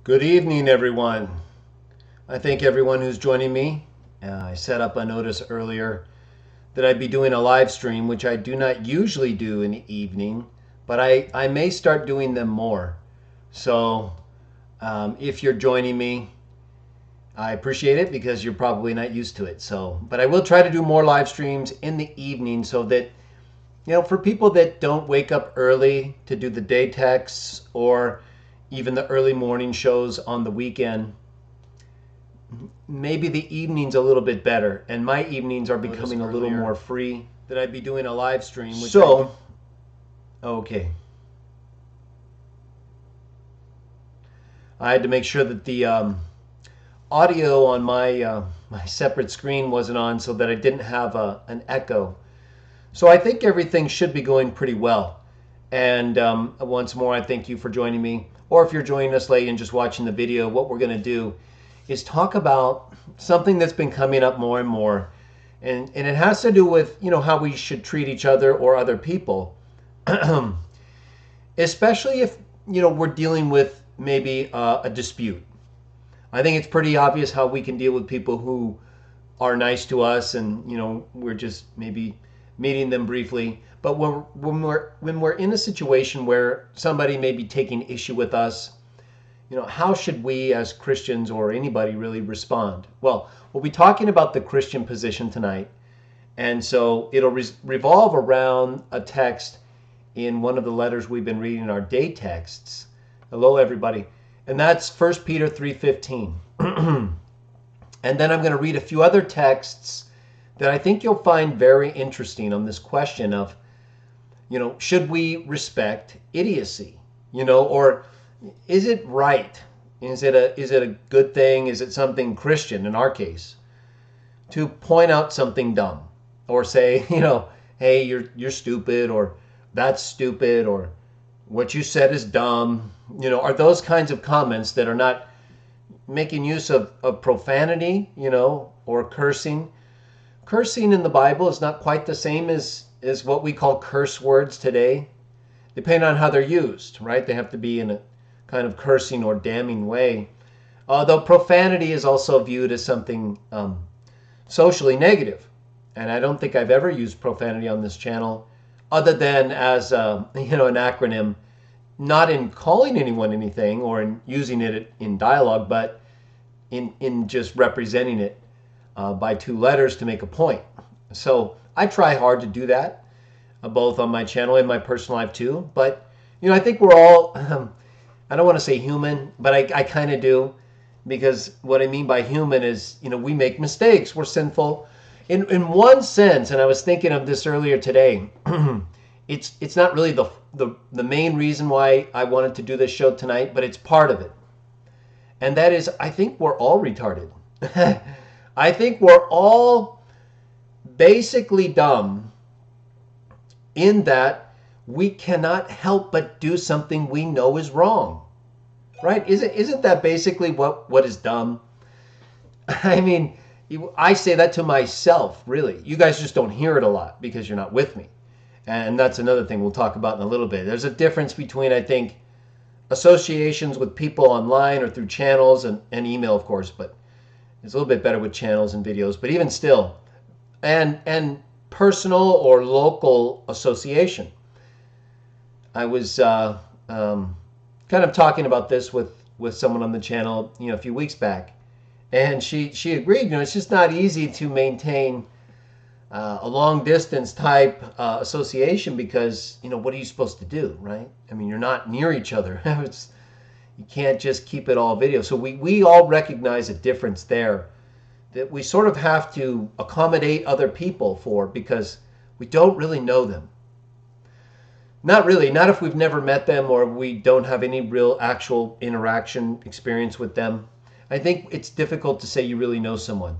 Good evening, everyone. I thank everyone who's joining me. I set up a notice earlier that I'd be doing a live stream, which I do not usually do in the evening, but I may start doing them more. So if you're joining me, I appreciate it because you're probably not used to it. But I will try to do more live streams in the evening so that, for people that don't wake up early to do the day texts or even the early morning shows on the weekend, maybe the evening's a little bit better. And my evenings are becoming a little more free. That I'd be doing a live stream. Okay. I had to make sure that the audio on my separate screen wasn't on so that I didn't have an echo. So I think everything should be going pretty well. And once more, I thank you for joining me. Or if you're joining us late and just watching the video, what we're going to do is talk about something that's been coming up more and more. And it has to do with, how we should treat each other or other people. Especially if, we're dealing with maybe a dispute. I think it's pretty obvious how we can deal with people who are nice to us and, we're just maybe meeting them briefly. But when we're in a situation where somebody may be taking issue with us, how should we as Christians or anybody really respond? Well, we'll be talking about the Christian position tonight. And so it'll revolve around a text in one of the letters we've been reading in our day texts. Hello, everybody. And that's 1 Peter 3:15. And then I'm going to read a few other texts that I think you'll find very interesting on this question of, should we respect idiocy? Or is it right? Is it a good thing? Is it something Christian in our case to point out something dumb or say, hey, you're stupid, or that's stupid, or what you said is dumb? Are those kinds of comments that are not making use of profanity, or cursing. Cursing in the Bible is not quite the same as what we call curse words today, depending on how they're used, right? They have to be in a kind of cursing or damning way. Though profanity is also viewed as something socially negative. And I don't think I've ever used profanity on this channel other than as an acronym, not in calling anyone anything or in using it in dialogue, but in just representing it by two letters to make a point. So I try hard to do that, both on my channel and my personal life too. But, I think we're all, I don't want to say human, but I kind of do. Because what I mean by human is, we make mistakes. We're sinful. In one sense, and I was thinking of this earlier today, it's not really the main reason why I wanted to do this show tonight, but it's part of it. And that is, I think we're all retarded. I think we're all basically dumb in that we cannot help but do something we know is wrong. Right? Isn't that basically what is dumb? I mean, I say that to myself, really. You guys just don't hear it a lot because you're not with me. And that's another thing we'll talk about in a little bit. There's a difference between, I think, associations with people online or through channels and email, of course, but it's a little bit better with channels and videos. But even still, and personal or local association. I was kind of talking about this with someone on the channel, a few weeks back, and she agreed. It's just not easy to maintain a long distance type association because what are you supposed to do, right? I mean, you're not near each other. You can't just keep it all video. So we all recognize a difference there that we sort of have to accommodate other people for because we don't really know them. Not really, not if we've never met them or we don't have any real actual interaction experience with them. I think it's difficult to say you really know someone.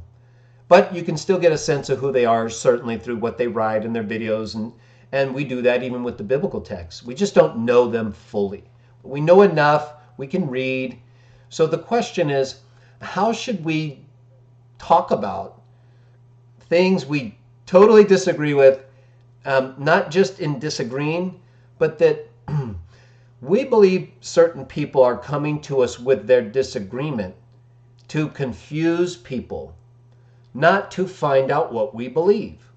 But you can still get a sense of who they are, certainly through what they write in their videos. And we do that even with the biblical texts. We just don't know them fully. But we know enough, we can read. So the question is, how should we talk about things we totally disagree with, not just in disagreeing, but that We believe certain people are coming to us with their disagreement to confuse people, not to find out what we believe.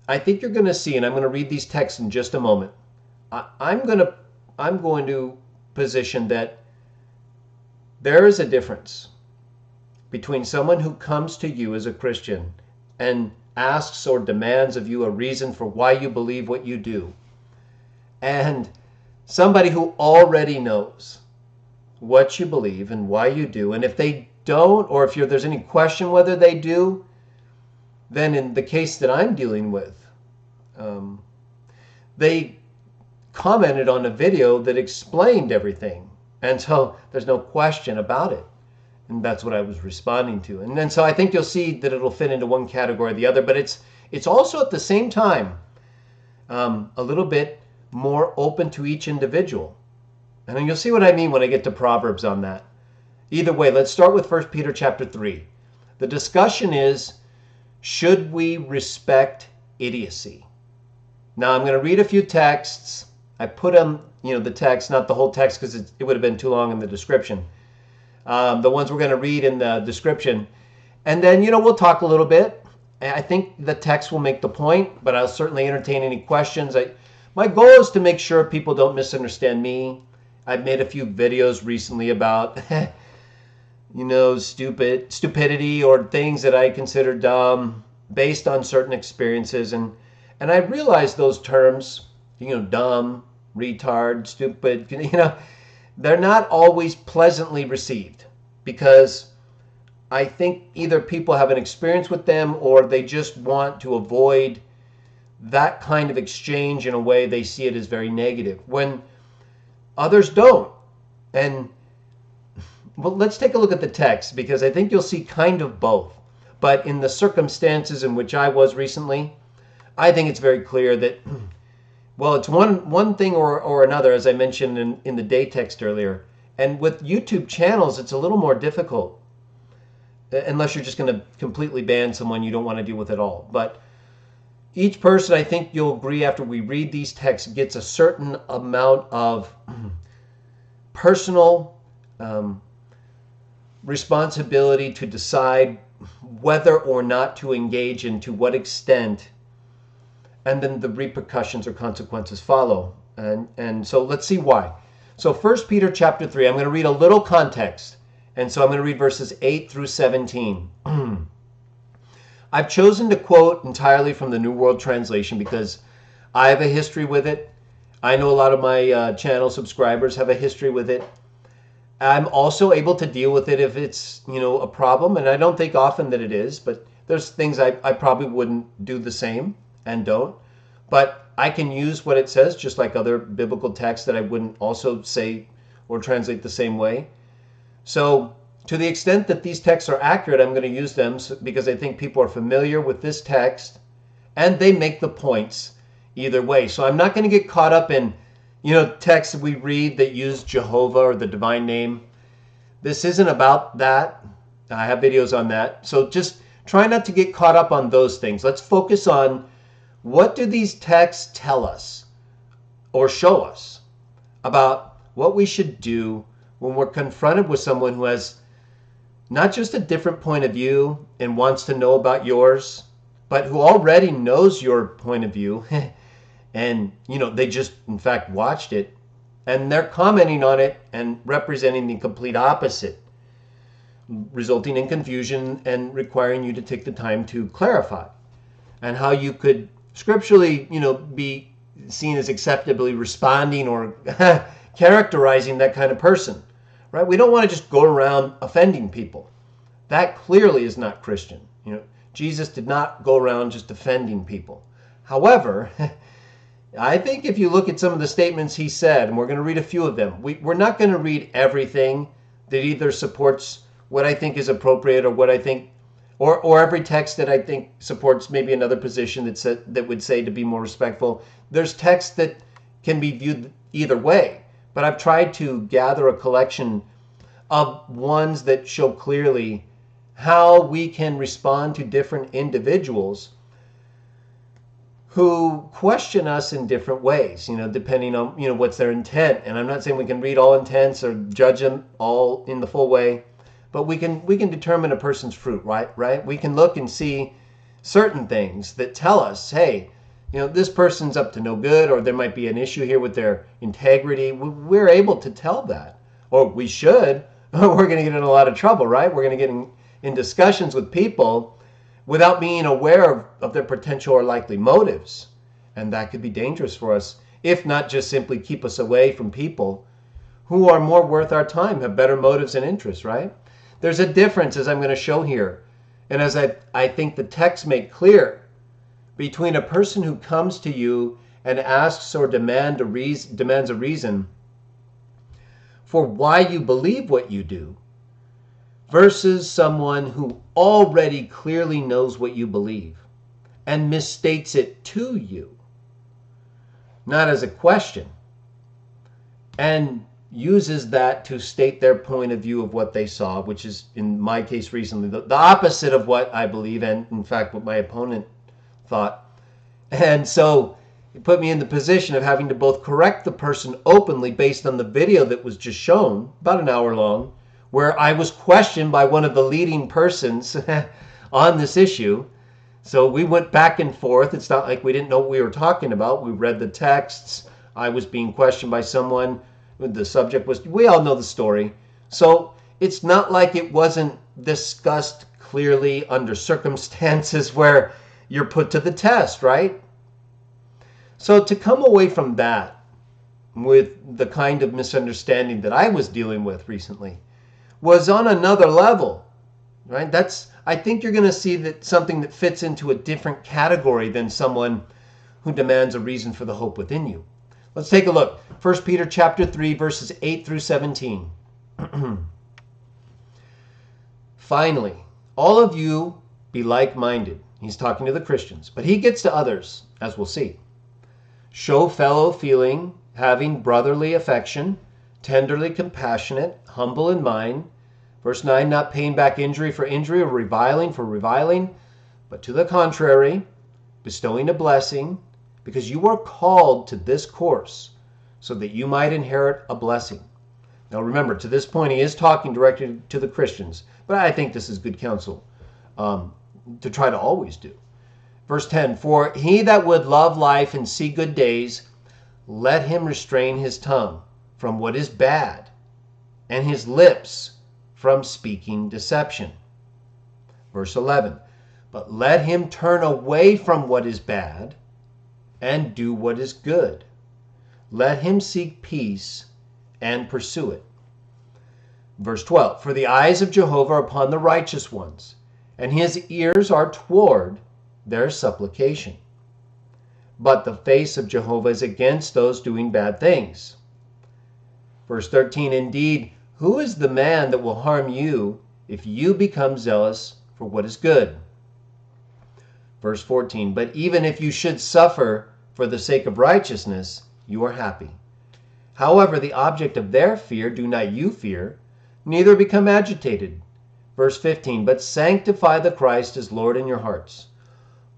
I think you're going to see, and I'm going to read these texts in just a moment. I'm going to position that there is a difference between someone who comes to you as a Christian and asks or demands of you a reason for why you believe what you do, and somebody who already knows what you believe and why you do. And if they don't, or if there's any question whether they do, then in the case that I'm dealing with, they commented on a video that explained everything. And so there's no question about it. And that's what I was responding to. And then so I think you'll see that it'll fit into one category or the other, but it's also at the same time a little bit more open to each individual. And then you'll see what I mean when I get to Proverbs on that. Either way, let's start with 1 Peter chapter 3. The discussion is, should we respect idiocy? Now I'm going to read a few texts. I put them, the text, not the whole text because it would have been too long in the description. The ones we're going to read in the description. And then, we'll talk a little bit. I think the text will make the point, but I'll certainly entertain any questions. My goal is to make sure people don't misunderstand me. I've made a few videos recently about, stupidity or things that I consider dumb based on certain experiences. And I realize those terms, dumb, retard, stupid, they're not always pleasantly received because I think either people have an experience with them or they just want to avoid that kind of exchange in a way they see it as very negative when others don't. And well, let's take a look at the text because I think you'll see kind of both. But in the circumstances in which I was recently, I think it's very clear that, well, it's one thing or another, as I mentioned in the day text earlier. And with YouTube channels, it's a little more difficult unless you're just going to completely ban someone you don't want to deal with at all. But each person, I think you'll agree after we read these texts, gets a certain amount of personal responsibility to decide whether or not to engage and to what extent, and then the repercussions or consequences follow. And so let's see why. So 1 Peter chapter 3, I'm going to read a little context. And so I'm going to read verses 8 through 17. I've chosen to quote entirely from the New World Translation because I have a history with it. I know a lot of my channel subscribers have a history with it. I'm also able to deal with it if it's, a problem. And I don't think often that it is, but there's things I probably wouldn't do the same and don't. But I can use what it says just like other biblical texts that I wouldn't also say or translate the same way. So to the extent that these texts are accurate, I'm going to use them because I think people are familiar with this text and they make the points either way. So I'm not going to get caught up in, texts that we read that use Jehovah or the divine name. This isn't about that. I have videos on that. So just try not to get caught up on those things. Let's focus on what do these texts tell us or show us about what we should do when we're confronted with someone who has not just a different point of view and wants to know about yours, but who already knows your point of view and, they just, in fact, watched it and they're commenting on it and representing the complete opposite, resulting in confusion and requiring you to take the time to clarify and how you could scripturally, be seen as acceptably responding or characterizing that kind of person. Right? We don't want to just go around offending people. That clearly is not Christian. Jesus did not go around just offending people. However, I think if you look at some of the statements he said, and we're going to read a few of them, we're not going to read everything that either supports what I think is appropriate or what I think, or every text that I think supports maybe another position that would say to be more respectful. There's texts that can be viewed either way. But I've tried to gather a collection of ones that show clearly how we can respond to different individuals who question us in different ways, depending on, what's their intent. And I'm not saying we can read all intents or judge them all in the full way, but we can determine a person's fruit, right? We can look and see certain things that tell us, hey, this person's up to no good, or there might be an issue here with their integrity. We're able to tell that, or we should, or we're going to get in a lot of trouble, right? We're going to get in discussions with people without being aware of their potential or likely motives. And that could be dangerous for us, if not just simply keep us away from people who are more worth our time, have better motives and interests, right? There's a difference, as I'm going to show here, and as I think the text make clear, between a person who comes to you and asks or demands a reason for why you believe what you do, versus someone who already clearly knows what you believe and misstates it to you, not as a question, and uses that to state their point of view of what they saw, which is, in my case recently, the opposite of what I believe, and in fact what my opponent thought. And so it put me in the position of having to both correct the person openly based on the video that was just shown, about an hour long, where I was questioned by one of the leading persons on this issue. So we went back and forth. It's not like we didn't know what we were talking about. We read the texts. I was being questioned by someone. The subject was, we all know the story. So it's not like it wasn't discussed clearly under circumstances where you're put to the test, right? So to come away from that with the kind of misunderstanding that I was dealing with recently was on another level, right? I think you're going to see that something that fits into a different category than someone who demands a reason for the hope within you. Let's take a look. 1 Peter chapter 3, verses 8 through 17. Finally, all of you be like-minded. He's talking to the Christians, but he gets to others, as we'll see. Show fellow feeling, having brotherly affection, tenderly compassionate, humble in mind. Verse 9, not paying back injury for injury or reviling for reviling, but to the contrary, bestowing a blessing, because you are called to this course, so that you might inherit a blessing. Now remember, to this point, he is talking directly to the Christians, but I think this is good counsel to try to always do. Verse 10, for he that would love life and see good days, let him restrain his tongue from what is bad, and his lips from speaking deception. Verse 11, but let him turn away from what is bad and do what is good. Let him seek peace and pursue it. Verse 12, for the eyes of Jehovah are upon the righteous ones, and his ears are toward their supplication. But the face of Jehovah is against those doing bad things. Verse 13, indeed, who is the man that will harm you if you become zealous for what is good? Verse 14, but even if you should suffer for the sake of righteousness, you are happy. However, the object of their fear do not you fear, neither become agitated. Verse 15, but sanctify the Christ as Lord in your hearts,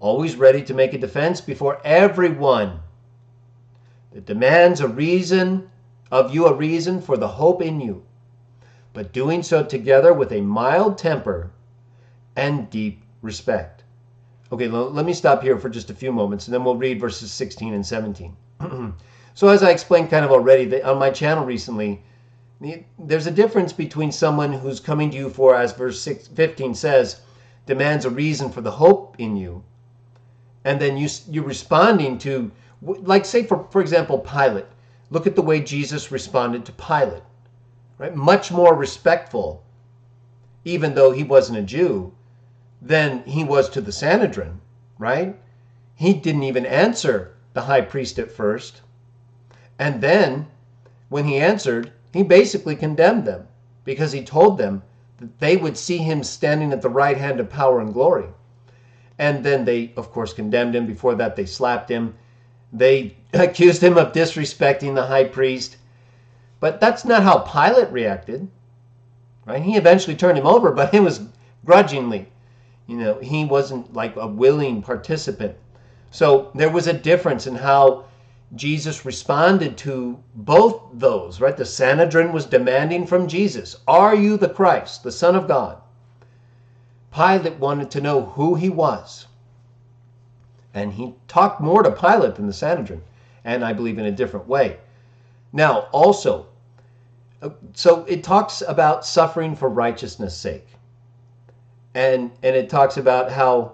always ready to make a defense before everyone that demands a reason for the hope in you, but doing so together with a mild temper and deep respect. Okay, let me stop here for just a few moments, and then we'll read verses 16 and 17. So as I explained kind of already, on my channel recently, there's a difference between someone who's coming to you for, as verse 15 says, demands a reason for the hope in you, and then you're responding to, like say for example, Pilate. Look at the way Jesus responded to Pilate, right? Much more respectful, even though he wasn't a Jew, than he was to the Sanhedrin, right? He didn't even answer the high priest at first. And then when he answered, he basically condemned them because he told them that they would see him standing at the right hand of power and glory. And then they, of course, condemned him. Before that, they slapped him. They accused him of disrespecting the high priest. But that's not how Pilate reacted, right? He eventually turned him over, but it was grudgingly. He wasn't like a willing participant. So there was a difference in how Jesus responded to both those, right? The Sanhedrin was demanding from Jesus, "Are you the Christ, the Son of God?" Pilate wanted to know who he was. And he talked more to Pilate than the Sanhedrin, and I believe in a different way. Now, also, so it talks about suffering for righteousness' sake. And it talks about how,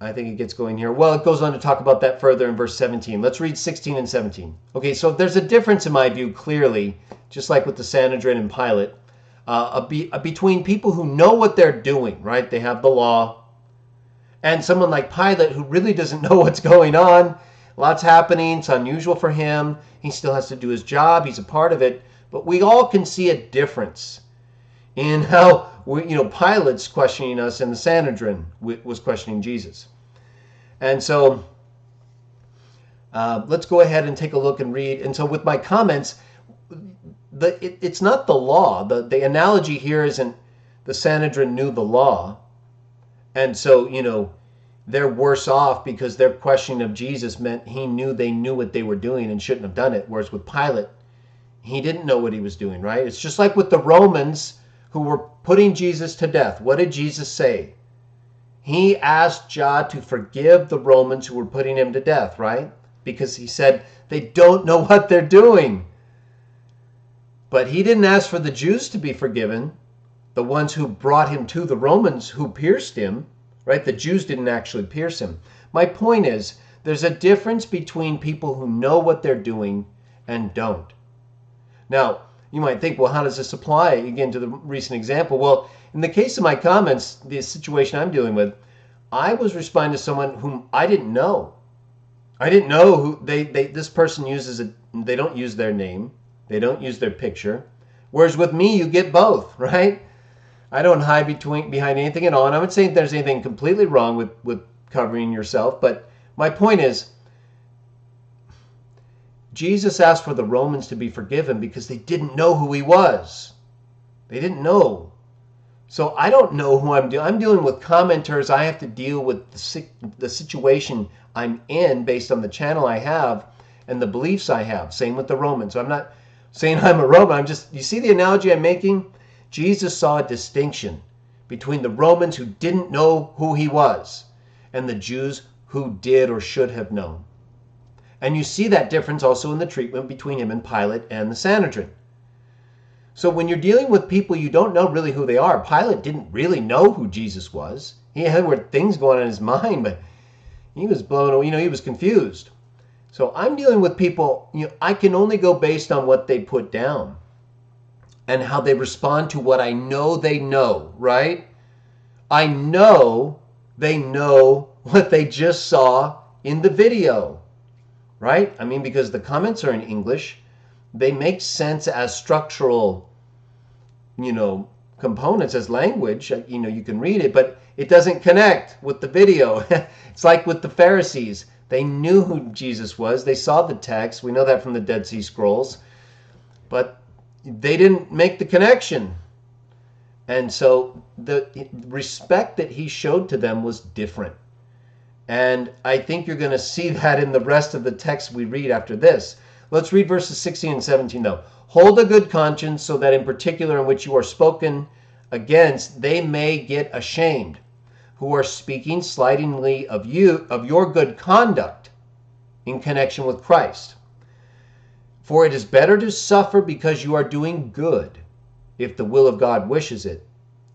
I think it gets going here. Well, it goes on to talk about that further in verse 17. Let's read 16 and 17. Okay, so there's a difference in my view, clearly, just like with the Sanhedrin and Pilate, between people who know what they're doing, right? They have the law, and someone like Pilate who really doesn't know what's going on. Lots happening. It's unusual for him. He still has to do his job. He's a part of it. But we all can see a difference in how Pilate's questioning us and the Sanhedrin was questioning Jesus. And so let's go ahead and take a look and read. And so with my comments, it's not the law. The analogy here isn't the Sanhedrin knew the law. And so, they're worse off because their questioning of Jesus meant they knew what they were doing and shouldn't have done it. Whereas with Pilate, he didn't know what he was doing, right? It's just like with the Romans who were putting Jesus to death. What did Jesus say? He asked JUDE to forgive the Romans who were putting him to death, right? Because he said they don't know what they're doing. But he didn't ask for the Jews to be forgiven, the ones who brought him to the Romans who pierced him, right? The Jews didn't actually pierce him. My point is, there's a difference between people who know what they're doing and don't. Now, you might think, well, how does this apply, again, to the recent example? Well, in the case of my comments, the situation I'm dealing with, I was responding to someone whom I didn't know. I didn't know who this person uses. They don't use their name. They don't use their picture. Whereas with me, you get both, right? I don't hide behind anything at all. And I'm not saying there's anything completely wrong with covering yourself. But my point is, Jesus asked for the Romans to be forgiven because they didn't know who he was. They didn't know. So I don't know who I'm dealing. I'm dealing with commenters. I have to deal with the situation I'm in based on the channel I have and the beliefs I have. Same with the Romans. So I'm not saying I'm a Roman. You see the analogy I'm making? Jesus saw a distinction between the Romans who didn't know who he was and the Jews who did or should have known. And you see that difference also in the treatment between him and Pilate and the Sanhedrin. So when you're dealing with people you don't know really who they are, Pilate didn't really know who Jesus was. He had things going on in his mind, but he was blown away. He was confused. So I'm dealing with people, I can only go based on what they put down and how they respond to what I know they know, right? I know they know what they just saw in the video, right? I mean, because the comments are in English, they make sense as structural, components, as language. You can read it, but it doesn't connect with the video. It's like with the Pharisees. They knew who Jesus was. They saw the text. We know that from the Dead Sea Scrolls. But they didn't make the connection. And so the respect that he showed to them was different. And I think you're going to see that in the rest of the text we read after this. Let's read verses 16 and 17 though. Hold a good conscience so that in particular in which you are spoken against, they may get ashamed, who are speaking slightingly of your good conduct in connection with Christ. For it is better to suffer because you are doing good, if the will of God wishes it,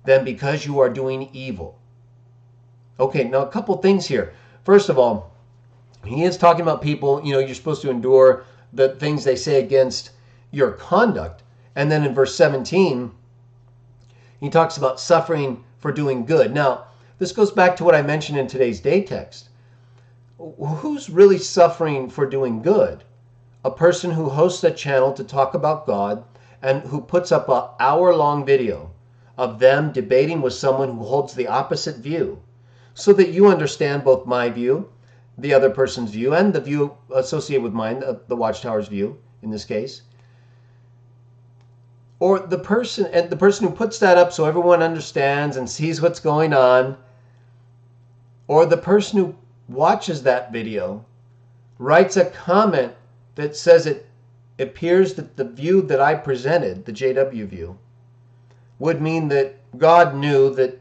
than because you are doing evil. Okay, now a couple things here. First of all, he is talking about people, you're supposed to endure the things they say against your conduct. And then in verse 17, he talks about suffering for doing good. Now, this goes back to what I mentioned in today's day text. Who's really suffering for doing good? A person who hosts a channel to talk about God and who puts up an hour-long video of them debating with someone who holds the opposite view so that you understand both my view, the other person's view, and the view associated with mine, the Watchtower's view in this case. Or the person who puts that up so everyone understands and sees what's going on. Or the person who watches that video, writes a comment that says it appears that the view that I presented, the JW view, would mean that God knew that,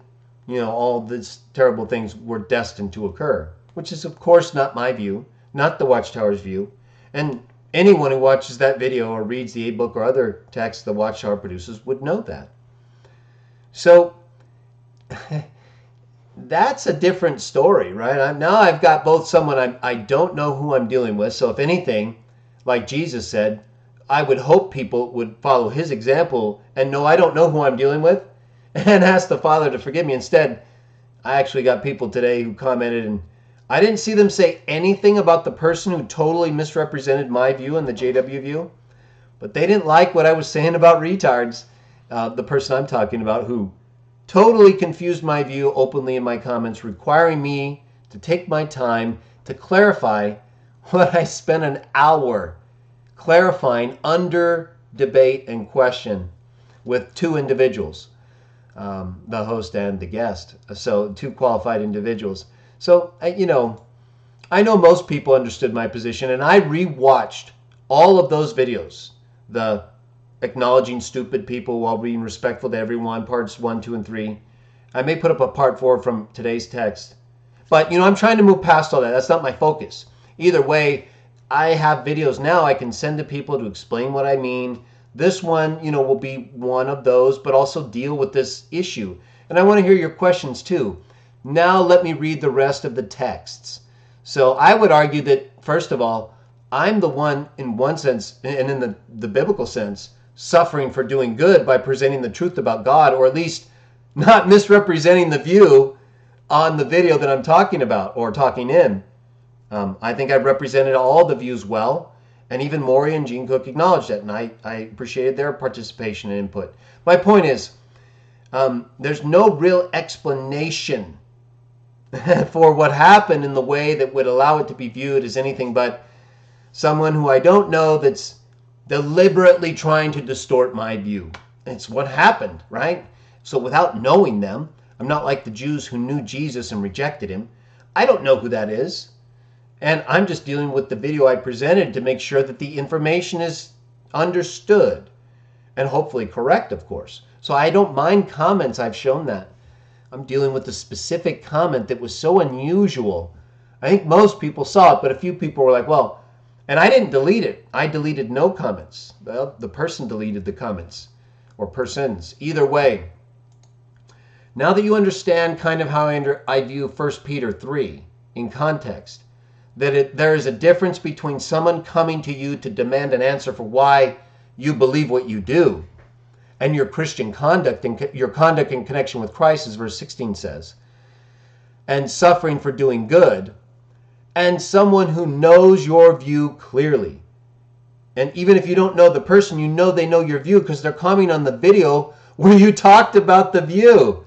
all these terrible things were destined to occur, which is, of course, not my view, not the Watchtower's view. And anyone who watches that video or reads the ebook or other text the Watchtower produces would know that. So that's a different story, right? Now I've got both someone I don't know who I'm dealing with. So if anything, like Jesus said, I would hope people would follow his example and know I don't know who I'm dealing with and ask the Father to forgive me. Instead, I actually got people today who commented, and I didn't see them say anything about the person who totally misrepresented my view and the JW view, but they didn't like what I was saying about retards. The person I'm talking about who totally confused my view openly in my comments, requiring me to take my time to clarify what I spent an hour clarifying under debate and question with two individuals, the host and the guest. So two qualified individuals. So, I know most people understood my position, and I rewatched all of those videos. The acknowledging stupid people while being respectful to everyone, parts 1, 2, and 3. I may put up a part 4 from today's text. But, I'm trying to move past all that. That's not my focus. Either way, I have videos now I can send to people to explain what I mean. This one, will be one of those, but also deal with this issue. And I want to hear your questions too. Now let me read the rest of the texts. So I would argue that, first of all, I'm the one, in one sense, and in the biblical sense, suffering for doing good by presenting the truth about God, or at least not misrepresenting the view on the video that I'm talking about or talking in. I think I've represented all the views well, and even Maury and Gene Cook acknowledged that, and I appreciated their participation and input. My point is, there's no real explanation for what happened in the way that would allow it to be viewed as anything but someone who I don't know that's deliberately trying to distort my view. It's what happened, right? So without knowing them, I'm not like the Jews who knew Jesus and rejected him. I don't know who that is. And I'm just dealing with the video I presented to make sure that the information is understood and hopefully correct, of course. So I don't mind comments. I've shown that. I'm dealing with a specific comment that was so unusual. I think most people saw it, but a few people were like, well, and I didn't delete it. I deleted no comments. Well, the person deleted the comments, or persons. Either way, now that you understand kind of how I view 1 Peter 3 in context, that there is a difference between someone coming to you to demand an answer for why you believe what you do, and your Christian conduct and your conduct in connection with Christ, as verse 16 says, and suffering for doing good, and someone who knows your view clearly. And even if you don't know the person, they know your view because they're commenting on the video where you talked about the view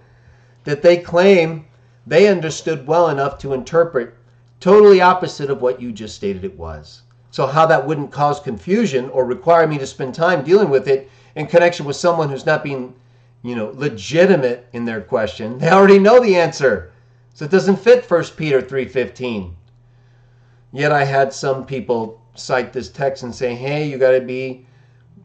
that they claim they understood well enough to interpret totally opposite of what you just stated it was. So how that wouldn't cause confusion or require me to spend time dealing with it in connection with someone who's not being, legitimate in their question. They already know the answer. So it doesn't fit 1 Peter 3:15. Yet I had some people cite this text and say, hey, you got to be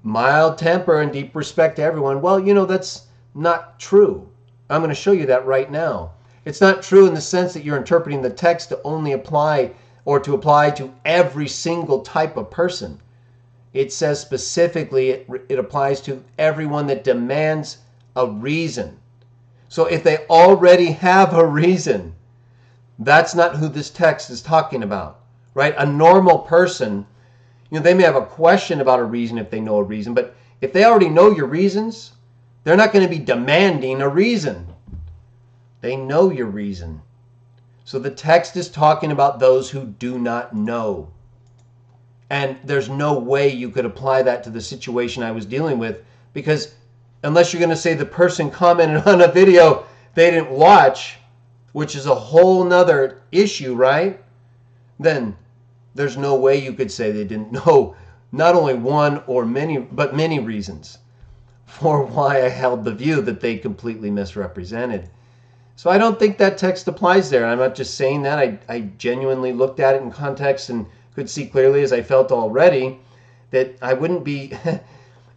mild temper and deep respect to everyone. Well, that's not true. I'm going to show you that right now. It's not true in the sense that you're interpreting the text to only apply or to apply to every single type of person. It says specifically it applies to everyone that demands a reason. So if they already have a reason, that's not who this text is talking about, right? A normal person, they may have a question about a reason if they know a reason, but if they already know your reasons, they're not going to be demanding a reason. They know your reason. So the text is talking about those who do not know. And there's no way you could apply that to the situation I was dealing with, because unless you're going to say the person commented on a video they didn't watch, which is a whole nother issue, right? Then there's no way you could say they didn't know not only one or many, but many reasons for why I held the view that they completely misrepresented. So I don't think that text applies there. I'm not just saying that. I genuinely looked at it in context and could see clearly, as I felt already, that I wouldn't be,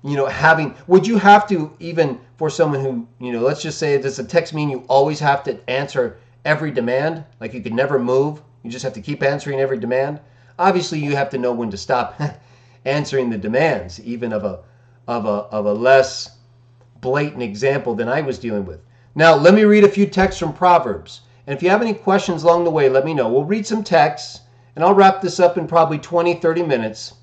would you have to, even for someone who, let's just say, does the text mean you always have to answer every demand? Like you could never move? You just have to keep answering every demand? Obviously, you have to know when to stop answering the demands, even of a less blatant example than I was dealing with. Now, let me read a few texts from Proverbs. And if you have any questions along the way, let me know. We'll read some texts, and I'll wrap this up in probably 20, 30 minutes.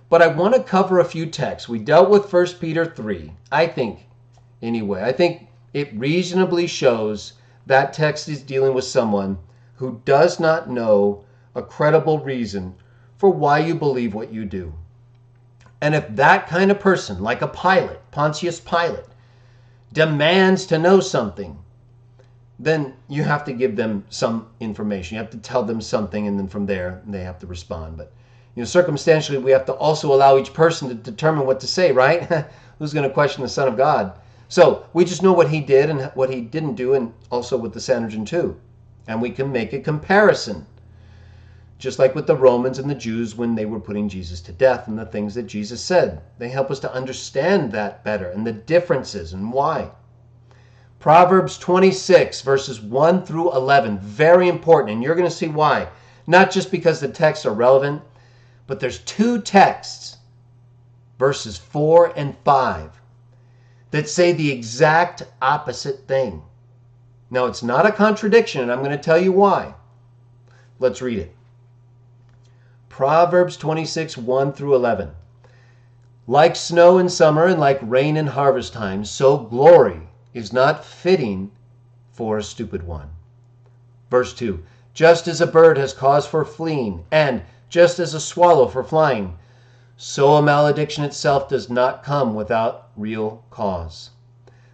But I want to cover a few texts. We dealt with 1 Peter 3, I think, anyway. I think it reasonably shows that text is dealing with someone who does not know a credible reason for why you believe what you do. And if that kind of person, like a Pilate, Pontius Pilate, demands to know something, then you have to give them some information. You have to tell them something, and then from there, they have to respond. But circumstantially, we have to also allow each person to determine what to say, right? Who's going to question the Son of God? So we just know what he did and what he didn't do, and also with the Sanhedrin too. And we can make a comparison. Just like with the Romans and the Jews when they were putting Jesus to death and the things that Jesus said. They help us to understand that better and the differences and why. Proverbs 26, verses 1 through 11. Very important, and you're going to see why. Not just because the texts are relevant, but there's two texts, verses 4 and 5, that say the exact opposite thing. Now, it's not a contradiction, and I'm going to tell you why. Let's read it. Proverbs 26, 1 through 11. Like snow in summer and like rain in harvest time, so glory is not fitting for a stupid one. Verse 2. Just as a bird has cause for fleeing, and just as a swallow for flying, so a malediction itself does not come without real cause.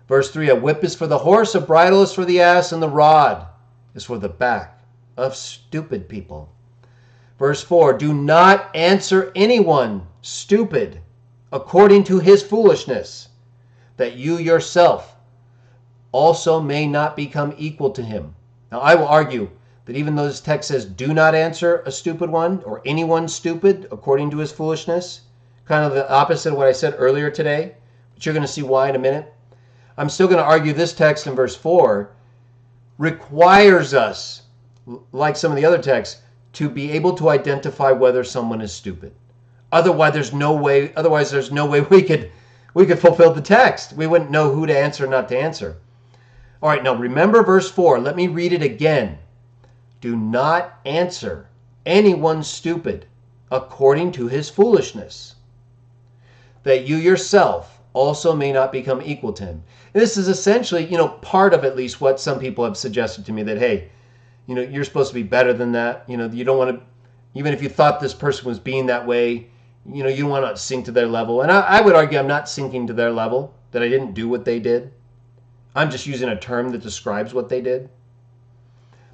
Verse 3. A whip is for the horse, a bridle is for the ass, and the rod is for the back of stupid people. Verse 4, do not answer anyone stupid according to his foolishness, that you yourself also may not become equal to him. Now, I will argue that even though this text says do not answer a stupid one or anyone stupid according to his foolishness, kind of the opposite of what I said earlier today, but you're going to see why in a minute. I'm still going to argue this text in verse 4 requires us, like some of the other texts, to be able to identify whether someone is stupid. Otherwise, there's no way we could fulfill the text. We wouldn't know who to answer or not to answer. All right, now remember verse 4. Let me read it again. Do not answer anyone stupid according to his foolishness, that you yourself also may not become equal to him. And this is essentially, part of at least what some people have suggested to me, that, hey, you're supposed to be better than that. You don't want to, even if you thought this person was being that way, you don't want to sink to their level. And I would argue I'm not sinking to their level, that I didn't do what they did. I'm just using a term that describes what they did.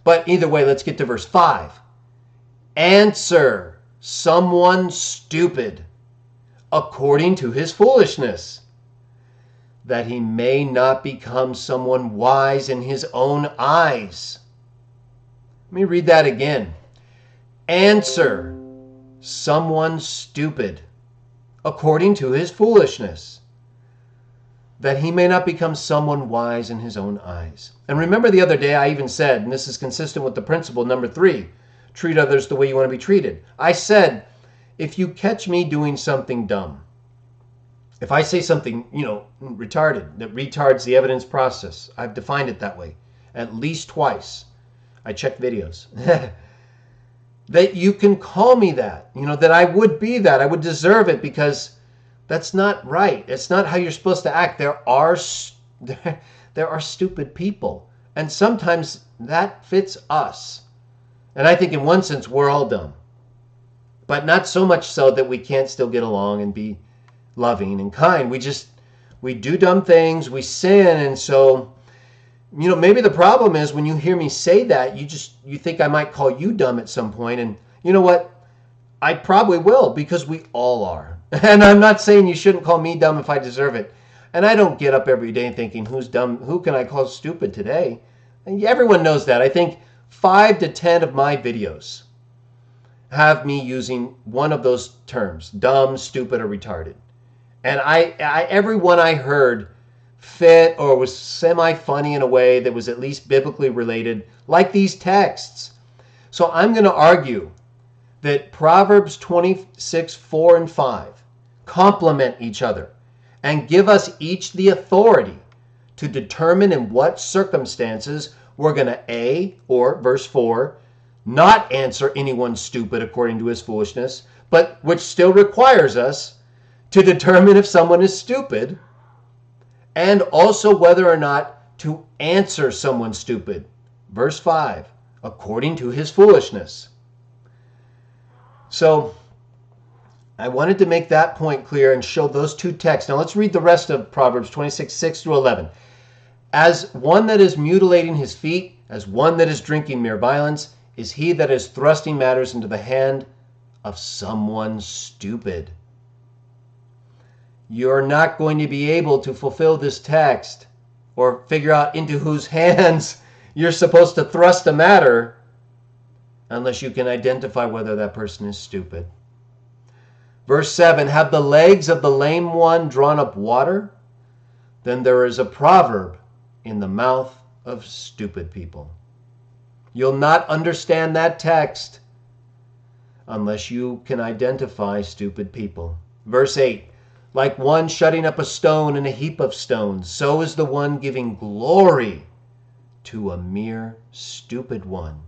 But either way, let's get to verse 5. Answer someone stupid according to his foolishness, that he may not become someone wise in his own eyes. Let me read that again. Answer someone stupid according to his foolishness, that he may not become someone wise in his own eyes. And remember the other day I even said, and this is consistent with the principle number 3, treat others the way you want to be treated. I said, if you catch me doing something dumb, if I say something, retarded, that retards the evidence process, I've defined it that way at least twice. I check videos. That you can call me that, that I would be that. I would deserve it, because that's not right. It's not how you're supposed to act. There are stupid people. And sometimes that fits us. And I think in one sense we're all dumb. But not so much so that we can't still get along and be loving and kind. We do dumb things, we sin, and so maybe the problem is when you hear me say that, you think I might call you dumb at some point, and you know what? I probably will, because we all are. And I'm not saying you shouldn't call me dumb if I deserve it. And I don't get up every day thinking, who's dumb? Who can I call stupid today? And everyone knows that. I think 5 to 10 of my videos have me using one of those terms, dumb, stupid, or retarded. And every one I heard fit or was semi-funny in a way that was at least biblically related, like these texts. So I'm going to argue that Proverbs 26:4 and 5 complement each other and give us each the authority to determine in what circumstances we're going to or verse 4, not answer anyone stupid according to his foolishness, but which still requires us to determine if someone is stupid, and also whether or not to answer someone stupid. Verse 5, according to his foolishness. So I wanted to make that point clear and show those two texts. Now let's read the rest of Proverbs 26:6 through 11. As one that is mutilating his feet, as one that is drinking mere violence, is he that is thrusting matters into the hand of someone stupid. You're not going to be able to fulfill this text or figure out into whose hands you're supposed to thrust a matter unless you can identify whether that person is stupid. Verse 7, have the legs of the lame one drawn up water? Then there is a proverb in the mouth of stupid people. You'll not understand that text unless you can identify stupid people. Verse 8, like one shutting up a stone in a heap of stones, so is the one giving glory to a mere stupid one.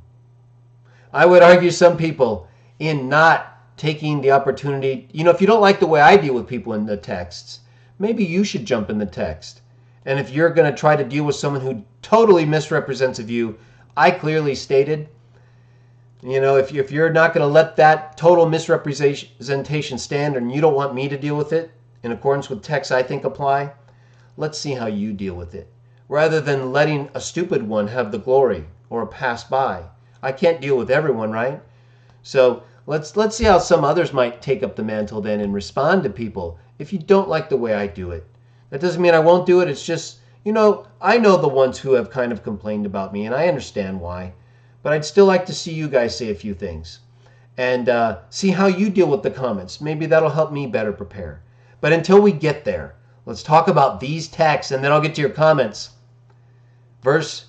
I would argue some people in not taking the opportunity, if you don't like the way I deal with people in the texts, maybe you should jump in the text. And if you're going to try to deal with someone who totally misrepresents a view, I clearly stated, if you're not going to let that total misrepresentation stand and you don't want me to deal with it in accordance with texts I think apply, let's see how you deal with it. Rather than letting a stupid one have the glory or pass by. I can't deal with everyone, right? So let's see how some others might take up the mantle then and respond to people if you don't like the way I do it. That doesn't mean I won't do it. It's just, I know the ones who have kind of complained about me, and I understand why. But I'd still like to see you guys say a few things and see how you deal with the comments. Maybe that'll help me better prepare. But until we get there, let's talk about these texts, and then I'll get to your comments. Verse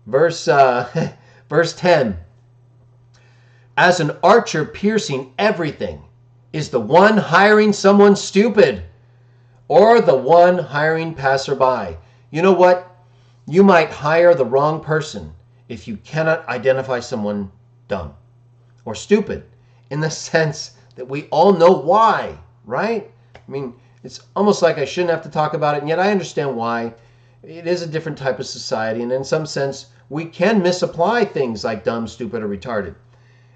10. As an archer piercing everything is the one hiring someone stupid or the one hiring passerby. You know what? You might hire the wrong person if you cannot identify someone dumb or stupid in the sense that we all know why, right? I mean, it's almost like I shouldn't have to talk about it, and yet I understand why. It is a different type of society, and in some sense, we can misapply things like dumb, stupid, or retarded.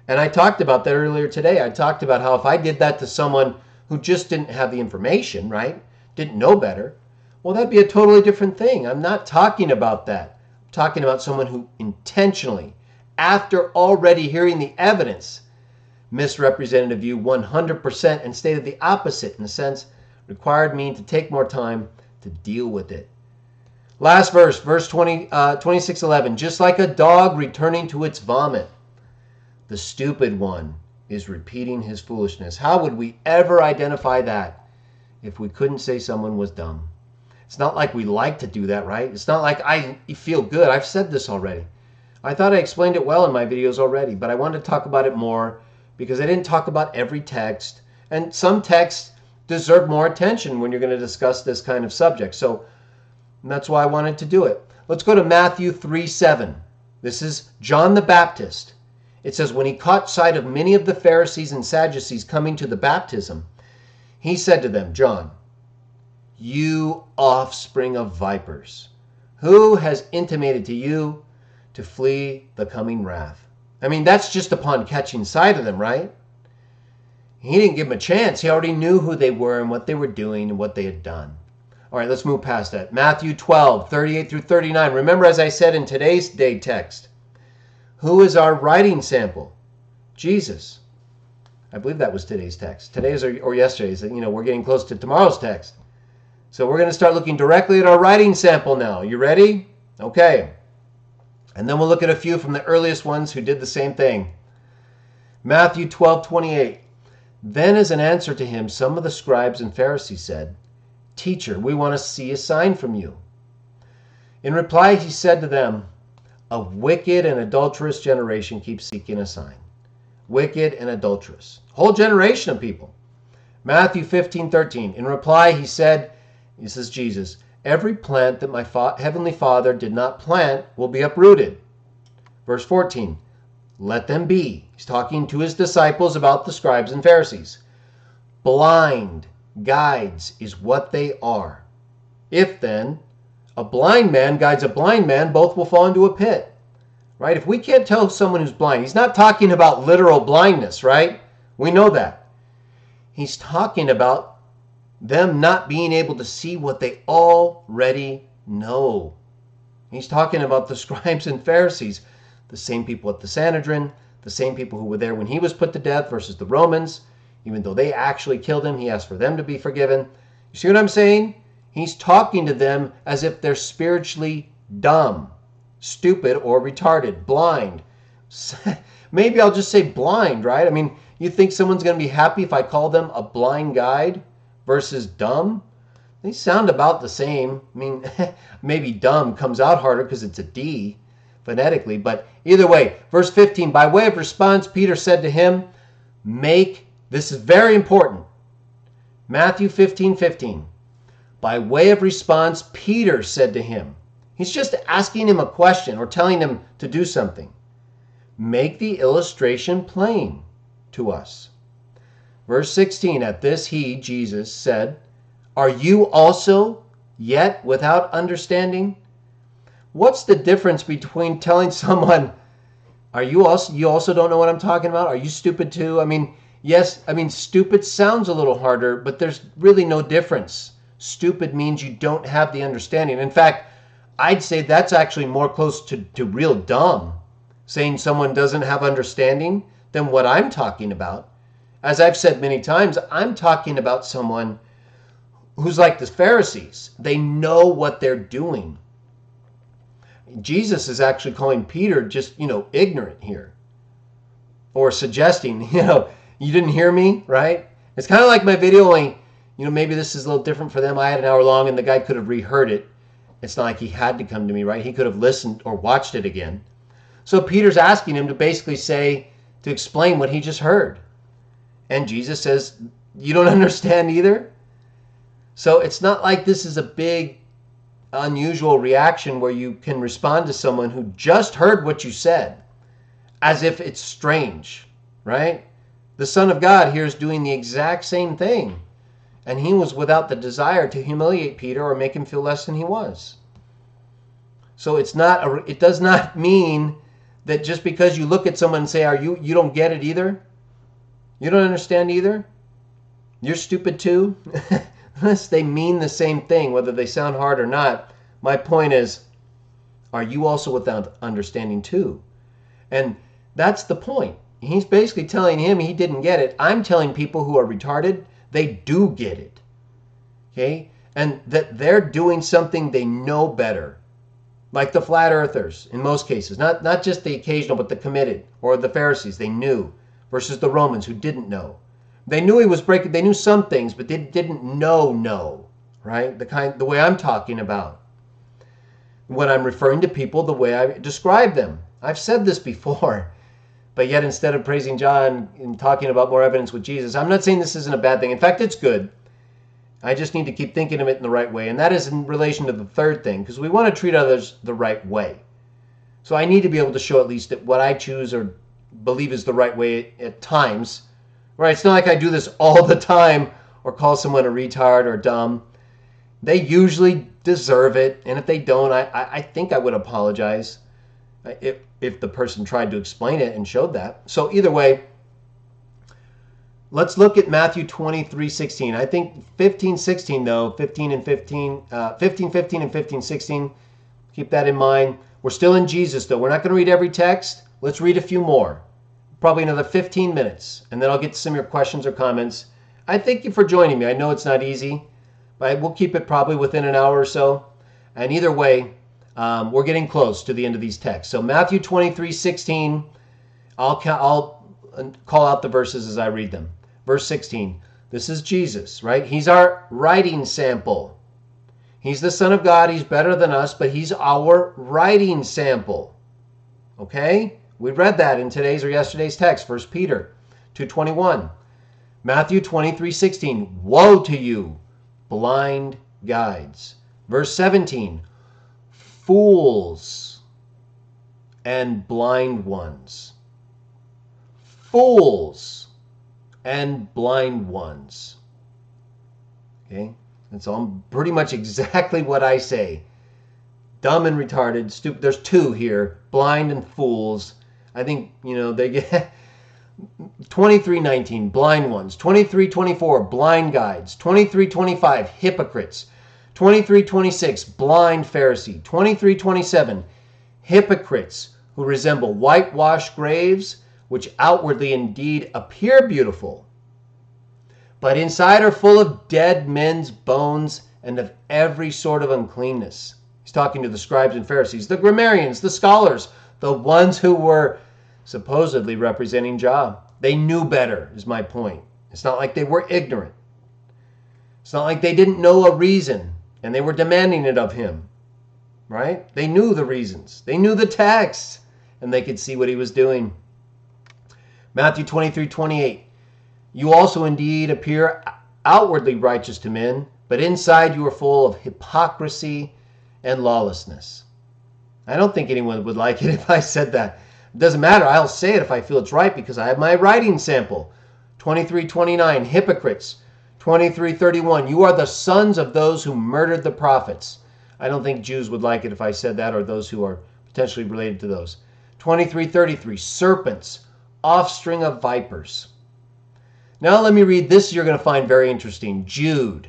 And I talked about that earlier today. I talked about how if I did that to someone who just didn't have the information, right? Didn't know better, well, that'd be a totally different thing. I'm not talking about that. I'm talking about someone who intentionally, after already hearing the evidence, misrepresented a view 100% and stated the opposite in a sense, required me to take more time to deal with it. Last verse 26:11. Just like a dog returning to its vomit, the stupid one is repeating his foolishness. How would we ever identify that if we couldn't say someone was dumb? It's not like we like to do that, right? It's not like I feel good. I've said this already. I thought I explained it well in my videos already, but I wanted to talk about it more because I didn't talk about every text. And some texts deserve more attention when you're going to discuss this kind of subject. So that's why I wanted to do it. Let's go to Matthew 3:7. This is John the Baptist. It says, when he caught sight of many of the Pharisees and Sadducees coming to the baptism, he said to them, John, you offspring of vipers, who has intimated to you to flee the coming wrath? I mean, that's just upon catching sight of them, right? He didn't give them a chance. He already knew who they were and what they were doing and what they had done. All right, let's move past that. Matthew 12:38 through 39. Remember, as I said in today's day text, who is our writing sample? Jesus. I believe that was today's text. Today's or yesterday's. We're getting close to tomorrow's text. So we're going to start looking directly at our writing sample now. You ready? Okay. And then we'll look at a few from the earliest ones who did the same thing. Matthew 12:28. Then as an answer to him, some of the scribes and Pharisees said, Teacher, we want to see a sign from you. In reply, he said to them, A wicked and adulterous generation keeps seeking a sign. Wicked and adulterous. Whole generation of people. Matthew 15:13. In reply, he said, this is Jesus, every plant that my heavenly Father did not plant will be uprooted. Verse 14. Let them be. He's talking to his disciples about the scribes and Pharisees. Blind guides is what they are. If then a blind man guides a blind man, both will fall into a pit. Right? If we can't tell someone who's blind, he's not talking about literal blindness, right? We know that. He's talking about them not being able to see what they already know. He's talking about the scribes and Pharisees, the same people at the Sanhedrin, the same people who were there when he was put to death versus the Romans. Even though they actually killed him, he asked for them to be forgiven. You see what I'm saying? He's talking to them as if they're spiritually dumb, stupid, or retarded, blind. Maybe I'll just say blind, right? I mean, you think someone's going to be happy if I call them a blind guide versus dumb? They sound about the same. I mean, maybe dumb comes out harder because it's a D phonetically, but either way, verse 15, by way of response, Peter said to him, this is very important, Matthew 15:15. By way of response, Peter said to him, he's just asking him a question or telling him to do something. Make the illustration plain to us. Verse 16, at this he, Jesus, said, Are you also yet without understanding? What's the difference between telling someone, you also don't know what I'm talking about? Are you stupid too? I mean, yes, stupid sounds a little harder, but there's really no difference. Stupid means you don't have the understanding. In fact, I'd say that's actually more close to real dumb, saying someone doesn't have understanding than what I'm talking about. As I've said many times, I'm talking about someone who's like the Pharisees. They know what they're doing. Jesus is actually calling Peter just, ignorant here. Or suggesting, you didn't hear me, right? It's kind of like my video, only, maybe this is a little different for them. I had an hour long and the guy could have reheard it. It's not like he had to come to me, right? He could have listened or watched it again. So Peter's asking him to basically to explain what he just heard. And Jesus says, you don't understand either? So it's not like this is a big, unusual reaction where you can respond to someone who just heard what you said as if it's strange, right? The Son of God here is doing the exact same thing. And he was without the desire to humiliate Peter or make him feel less than he was. So it does not mean that just because you look at someone and say, you don't get it either? You don't understand either? You're stupid too? Unless they mean the same thing, whether they sound hard or not. My point is, are you also without understanding too? And that's the point. He's basically telling him he didn't get it. I'm telling people who are retarded, they do get it. Okay? And that they're doing something they know better. Like the flat earthers, in most cases. Not just the occasional, but the committed. Or the Pharisees, they knew. Versus the Romans, who didn't know. They knew he was breaking, they knew some things, but they didn't know, right? The way I'm talking about. When I'm referring to people the way I describe them. I've said this before. But yet instead of praising John and talking about more evidence with Jesus, I'm not saying this isn't a bad thing. In fact, it's good. I just need to keep thinking of it in the right way. And that is in relation to the third thing, because we want to treat others the right way. So I need to be able to show at least that what I choose or believe is the right way at times. Right? It's not like I do this all the time or call someone a retard or dumb. They usually deserve it. And if they don't, I think I would apologize if the person tried to explain it and showed that. So either way, let's look at Matthew 23:16. I think 15:16 though, 15, 15, and 15:16. Keep that in mind. We're still in Jesus though. We're not going to read every text. Let's read a few more. Probably another 15 minutes. And then I'll get to some of your questions or comments. I thank you for joining me. I know it's not easy, Right? We'll keep it probably within an hour or so. And either way, we're getting close to the end of these texts. So Matthew 23:16, I'll call out the verses as I read them. Verse 16, this is Jesus, right? He's our writing sample. He's the Son of God. He's better than us, but he's our writing sample. Okay? We read that in today's or yesterday's text, 1 Peter 2:21. Matthew 23:16, woe to you, blind guides. Verse 17, fools and blind ones. Fools and blind ones. Okay? That's all pretty much exactly what I say. Dumb and retarded, stupid. There's two here, blind and fools. I think, they get 23:19, blind ones. 23:24, blind guides. 23:25, hypocrites. 23:26, blind Pharisee. 23:27, hypocrites who resemble whitewashed graves, which outwardly indeed appear beautiful, but inside are full of dead men's bones and of every sort of uncleanness. He's talking to the scribes and Pharisees, the grammarians, the scholars, the ones who were supposedly representing JUDE. They knew better, is my point. It's not like they were ignorant. It's not like they didn't know a reason and they were demanding it of him, right? They knew the reasons. They knew the text and they could see what he was doing. Matthew 23:28, you also indeed appear outwardly righteous to men, but inside you are full of hypocrisy and lawlessness. I don't think anyone would like it if I said that. It doesn't matter. I'll say it if I feel it's right because I have my writing sample. 23:29, hypocrites. 23:31, you are the sons of those who murdered the prophets. I don't think Jews would like it if I said that, or those who are potentially related to those. 23:33, serpents, offspring of vipers. Now let me read this. You're going to find very interesting. Jude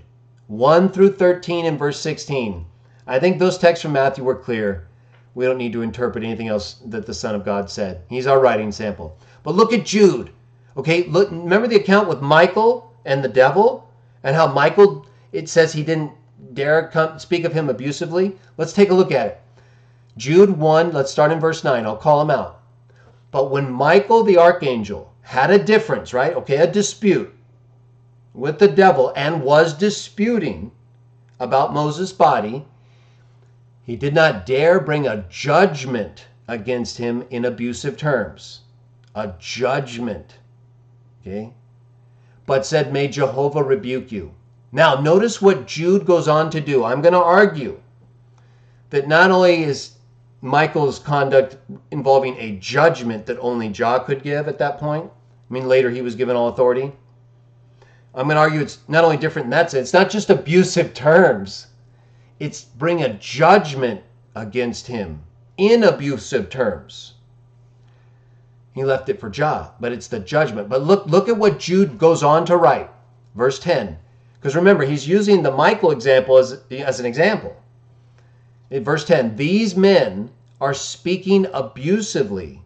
1-13 and verse 16. I think those texts from Matthew were clear. We don't need to interpret anything else that the Son of God said. He's our writing sample. But look at Jude. Okay, look. Remember the account with Michael and the devil, and how Michael, it says he didn't dare speak of him abusively. Let's take a look at it. Jude 1. Let's start in verse 9. I'll call him out. But when Michael the archangel had a difference, right? Okay, a dispute with the devil and was disputing about Moses' body, he did not dare bring a judgment against him in abusive terms. A judgment. Okay? But said, may Jehovah rebuke you. Now, notice what Jude goes on to do. I'm going to argue that not only is Michael's conduct involving a judgment that only JUDE could give at that point. I mean, later he was given all authority. I'm going to argue it's not only different in that sense. It's not just abusive terms. It's bring a judgment against him in abusive terms. He left it for JUDE, but it's the judgment. But look at what Jude goes on to write. Verse 10. Because remember, he's using the Michael example as an example. In verse 10, these men are speaking abusively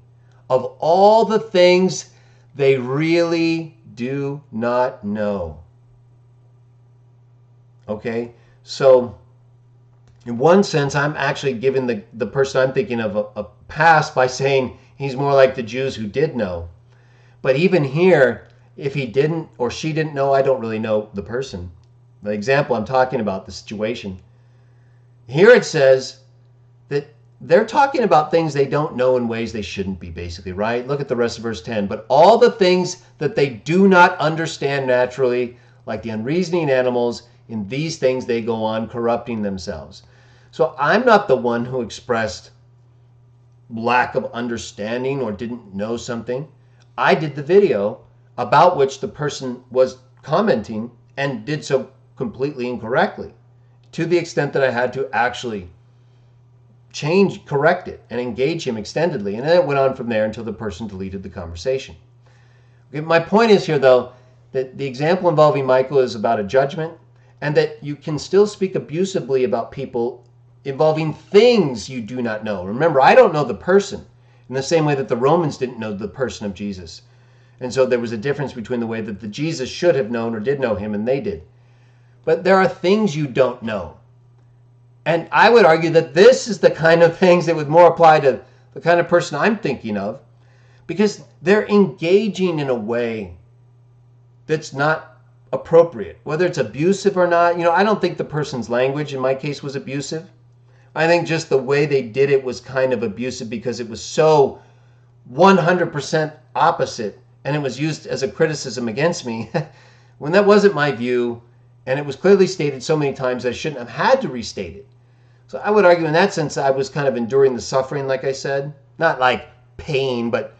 of all the things they really do not know. Okay, so in one sense, I'm actually giving the person I'm thinking of a pass by saying he's more like the Jews who did know. But even here, if he didn't or she didn't know, I don't really know the person. The example I'm talking about, the situation. Here it says that they're talking about things they don't know in ways they shouldn't be, basically, right? Look at the rest of verse 10. But all the things that they do not understand naturally, like the unreasoning animals, in these things they go on corrupting themselves. So I'm not the one who expressed lack of understanding or didn't know something. I did the video about which the person was commenting and did so completely incorrectly, to the extent that I had to actually correct it, and engage him extendedly. And then it went on from there until the person deleted the conversation. Okay, my point is here, though, that the example involving Michael is about a judgment, and that you can still speak abusively about people involving things you do not know. Remember, I don't know the person, in the same way that the Romans didn't know the person of Jesus. And so there was a difference between the way that the Jesus should have known or did know him, and they did. but there are things you don't know. And I would argue that this is the kind of things that would more apply to the kind of person I'm thinking of, because they're engaging in a way that's not appropriate, whether it's abusive or not. I don't think the person's language in my case was abusive. I think just the way they did it was kind of abusive because it was so 100% opposite, and it was used as a criticism against me when that wasn't my view, and it was clearly stated so many times that I shouldn't have had to restate it. So I would argue in that sense I was kind of enduring the suffering, like I said. Not like pain, but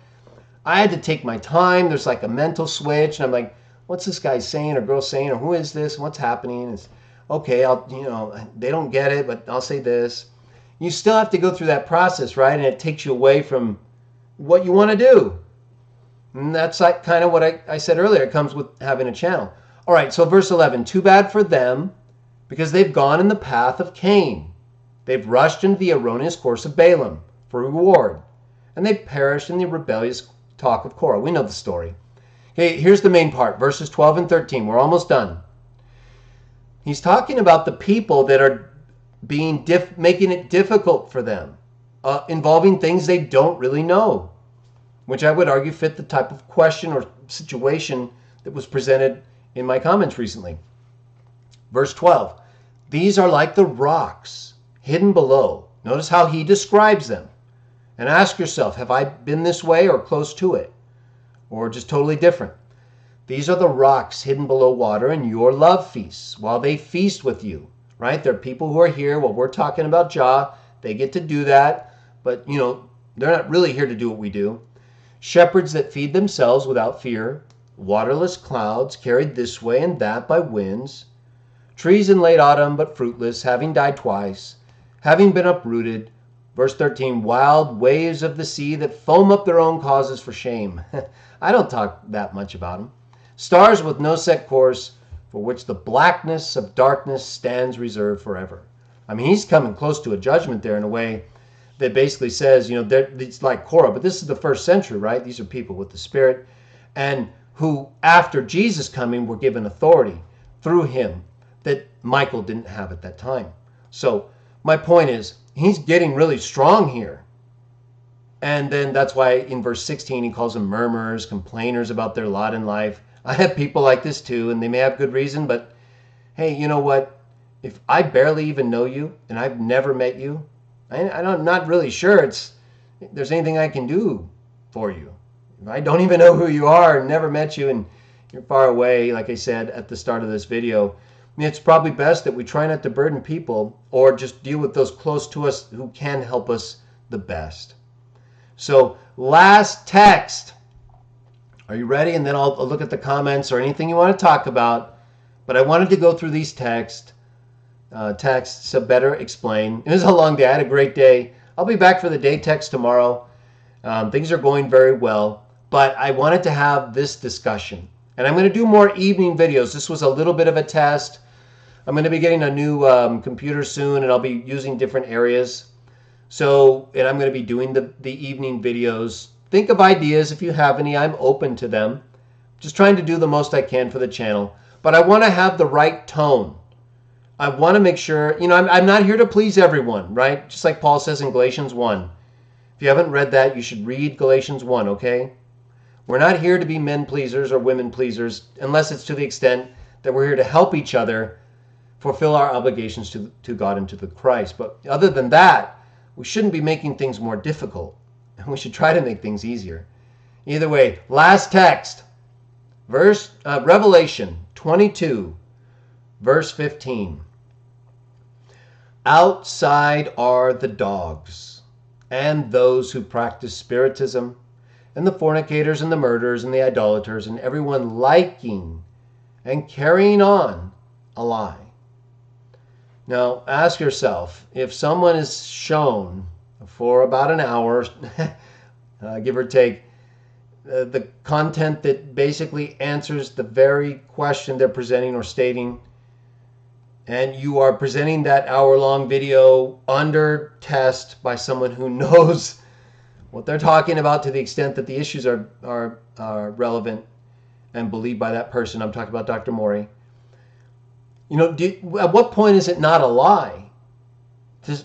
I had to take my time. There's like a mental switch, and I'm like, what's this guy saying or girl saying, or who is this? What's happening? It's okay, they don't get it, but I'll say this. You still have to go through that process, right? And it takes you away from what you want to do. And that's like kind of what I said earlier. It comes with having a channel. All right, so verse 11, too bad for them, because they've gone in the path of Cain. They've rushed into the erroneous course of Balaam for reward, and they've perished in the rebellious talk of Korah. We know the story. Okay, here's the main part, verses 12 and 13. We're almost done. He's talking about the people that are making it difficult for them, involving things they don't really know, which I would argue fit the type of question or situation that was presented in my comments recently. Verse 12, these are like the rocks hidden below. Notice how he describes them. And ask yourself, have I been this way or close to it? Or just totally different? These are the rocks hidden below water in your love feasts, while they feast with you, right? There are people who are here while we're talking about Jah. They get to do that, but they're not really here to do what we do. Shepherds that feed themselves without fear, waterless clouds carried this way and that by winds, trees in late autumn but fruitless, having died twice, having been uprooted. Verse 13, wild waves of the sea that foam up their own causes for shame. I don't talk that much about them. Stars with no set course, for which the blackness of darkness stands reserved forever. I mean, he's coming close to a judgment there in a way that basically says, it's like Korah, but this is the first century, right? These are people with the Spirit, and who, after Jesus coming, were given authority through him that Michael didn't have at that time. So my point is, he's getting really strong here. And then that's why in verse 16, he calls them murmurers, complainers about their lot in life. I have people like this too, and they may have good reason, but hey, you know what? If I barely even know you and I've never met you, I'm not really sure there's anything I can do for you. If I don't even know who you are and never met you and you're far away, like I said at the start of this video, it's probably best that we try not to burden people or just deal with those close to us who can help us the best. So last text. Are you ready? And then I'll look at the comments or anything you want to talk about. But I wanted to go through these texts to better explain. It was a long day. I had a great day. I'll be back for the day text tomorrow. Things are going very well. But I wanted to have this discussion. And I'm going to do more evening videos. This was a little bit of a test. I'm going to be getting a new computer soon, and I'll be using different areas. And I'm going to be doing the evening videos. Think of ideas if you have any. I'm open to them. Just trying to do the most I can for the channel. But I want to have the right tone. I want to make sure, I'm not here to please everyone, right? Just like Paul says in Galatians 1. If you haven't read that, you should read Galatians 1, okay? We're not here to be men pleasers or women pleasers, unless it's to the extent that we're here to help each other fulfill our obligations to God and to the Christ. But other than that, we shouldn't be making things more difficult. We should try to make things easier. Either way, last text, Revelation 22, verse 15. Outside are the dogs, and those who practice spiritism, and the fornicators, and the murderers, and the idolaters, and everyone liking and carrying on a lie. Now, ask yourself, if someone is shown for about an hour, give or take, the content that basically answers the very question they're presenting or stating, and you are presenting that hour-long video under test by someone who knows what they're talking about to the extent that the issues are relevant and believed by that person. I'm talking about Dr. Mori. At what point is it not a lie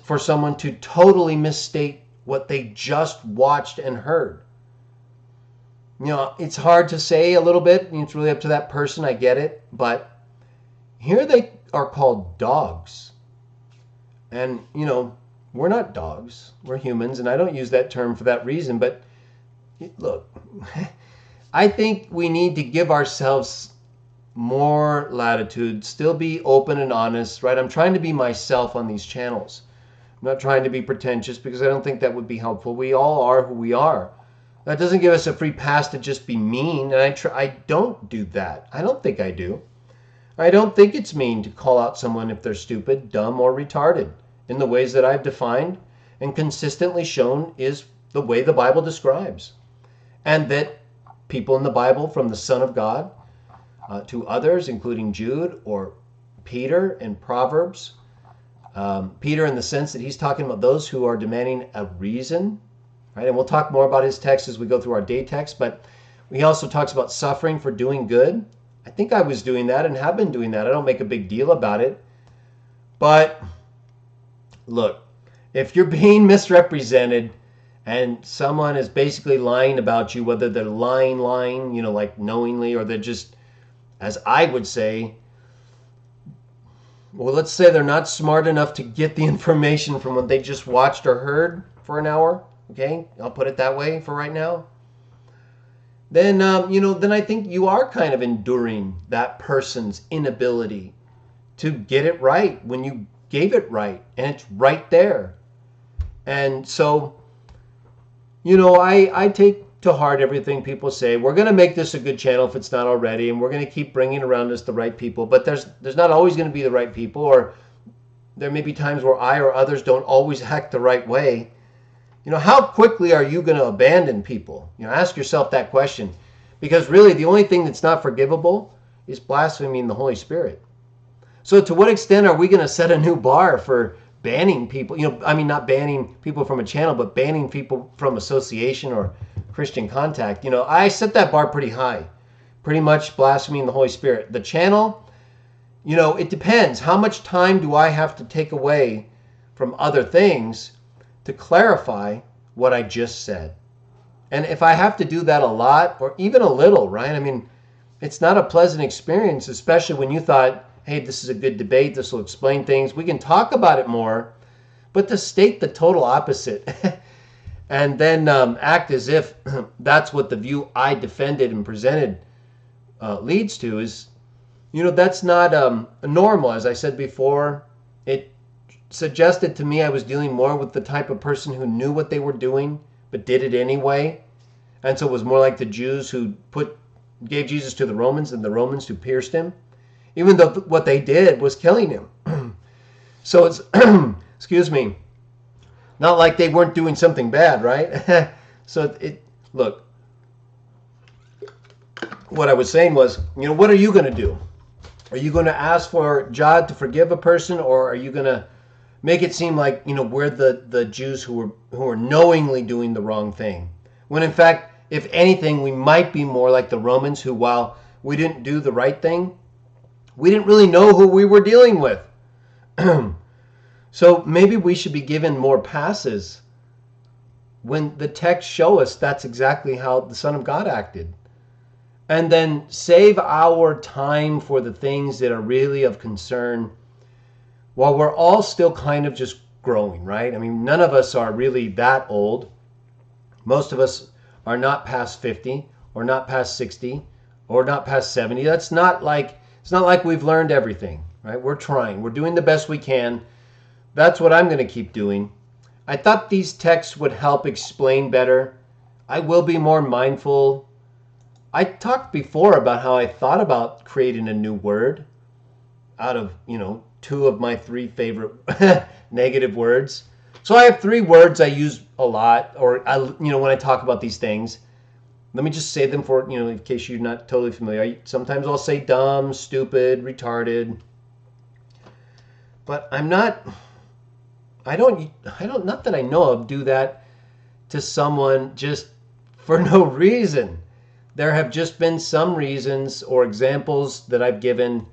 for someone to totally misstate what they just watched and heard? It's hard to say a little bit. It's really up to that person. I get it. But here they are called dogs. And, we're not dogs. We're humans. And I don't use that term for that reason. But look, I think we need to give ourselves more latitude, still be open and honest, right? I'm trying to be myself on these channels. I'm not trying to be pretentious because I don't think that would be helpful. We all are who we are. That doesn't give us a free pass to just be mean. And I don't do that. I don't think I do. I don't think it's mean to call out someone if they're stupid, dumb, or retarded in the ways that I've defined and consistently shown is the way the Bible describes. And that people in the Bible, from the Son of God to others, including Jude or Peter in Proverbs, Peter in the sense that he's talking about those who are demanding a reason, right? And we'll talk more about his text as we go through our day text, but he also talks about suffering for doing good. I think I was doing that and have been doing that. I don't make a big deal about it. But look, if you're being misrepresented and someone is basically lying about you, whether they're lying, like knowingly, or they're just, as I would say, well, let's say they're not smart enough to get the information from what they just watched or heard for an hour. Okay, I'll put it that way for right now. Then, then I think you are kind of enduring that person's inability to get it right when you gave it right, and it's right there. And so, I take to heart everything people say. We're going to make this a good channel if it's not already, and we're going to keep bringing around us the right people. But there's not always going to be the right people, or there may be times where I or others don't always act the right way. How quickly are you going to abandon people? Ask yourself that question. Because really, the only thing that's not forgivable is blaspheming the Holy Spirit. So to what extent are we going to set a new bar for banning people? Not banning people from a channel, but banning people from association or Christian contact. I set that bar pretty high. Pretty much blaspheming the Holy Spirit. The channel, it depends. How much time do I have to take away from other things to clarify what I just said? And if I have to do that a lot or even a little, right? It's not a pleasant experience, especially when you thought, hey, this is a good debate. This will explain things. We can talk about it more. But to state the total opposite and then act as if that's what the view I defended and presented leads to is, that's not normal. As I said before, it suggested to me I was dealing more with the type of person who knew what they were doing but did it anyway. And so it was more like the Jews who gave Jesus to the Romans and the Romans who pierced him, even though what they did was killing him. So it's, excuse me, not like they weren't doing something bad, right? So look, what I was saying was, what are you going to do? Are you going to ask for JUDE to forgive a person, or are you going to make it seem like, we're the Jews who are knowingly doing the wrong thing? When in fact, if anything, we might be more like the Romans who, while we didn't do the right thing, we didn't really know who we were dealing with. So maybe we should be given more passes when the texts show us that's exactly how the Son of God acted. And then save our time for the things that are really of concern while we're all still kind of just growing, right? None of us are really that old. Most of us are not past 50 or not past 60 or not past 70. It's not like we've learned everything, right? We're trying. We're doing the best we can. That's what I'm going to keep doing. I thought these texts would help explain better. I will be more mindful. I talked before about how I thought about creating a new word out of, 2 of my 3 favorite negative words. So I have 3 words I use a lot, or when I talk about these things. Let me just say them for, in case you're not totally familiar. Sometimes I'll say dumb, stupid, retarded. But not that I know of, do that to someone just for no reason. There have just been some reasons or examples that I've given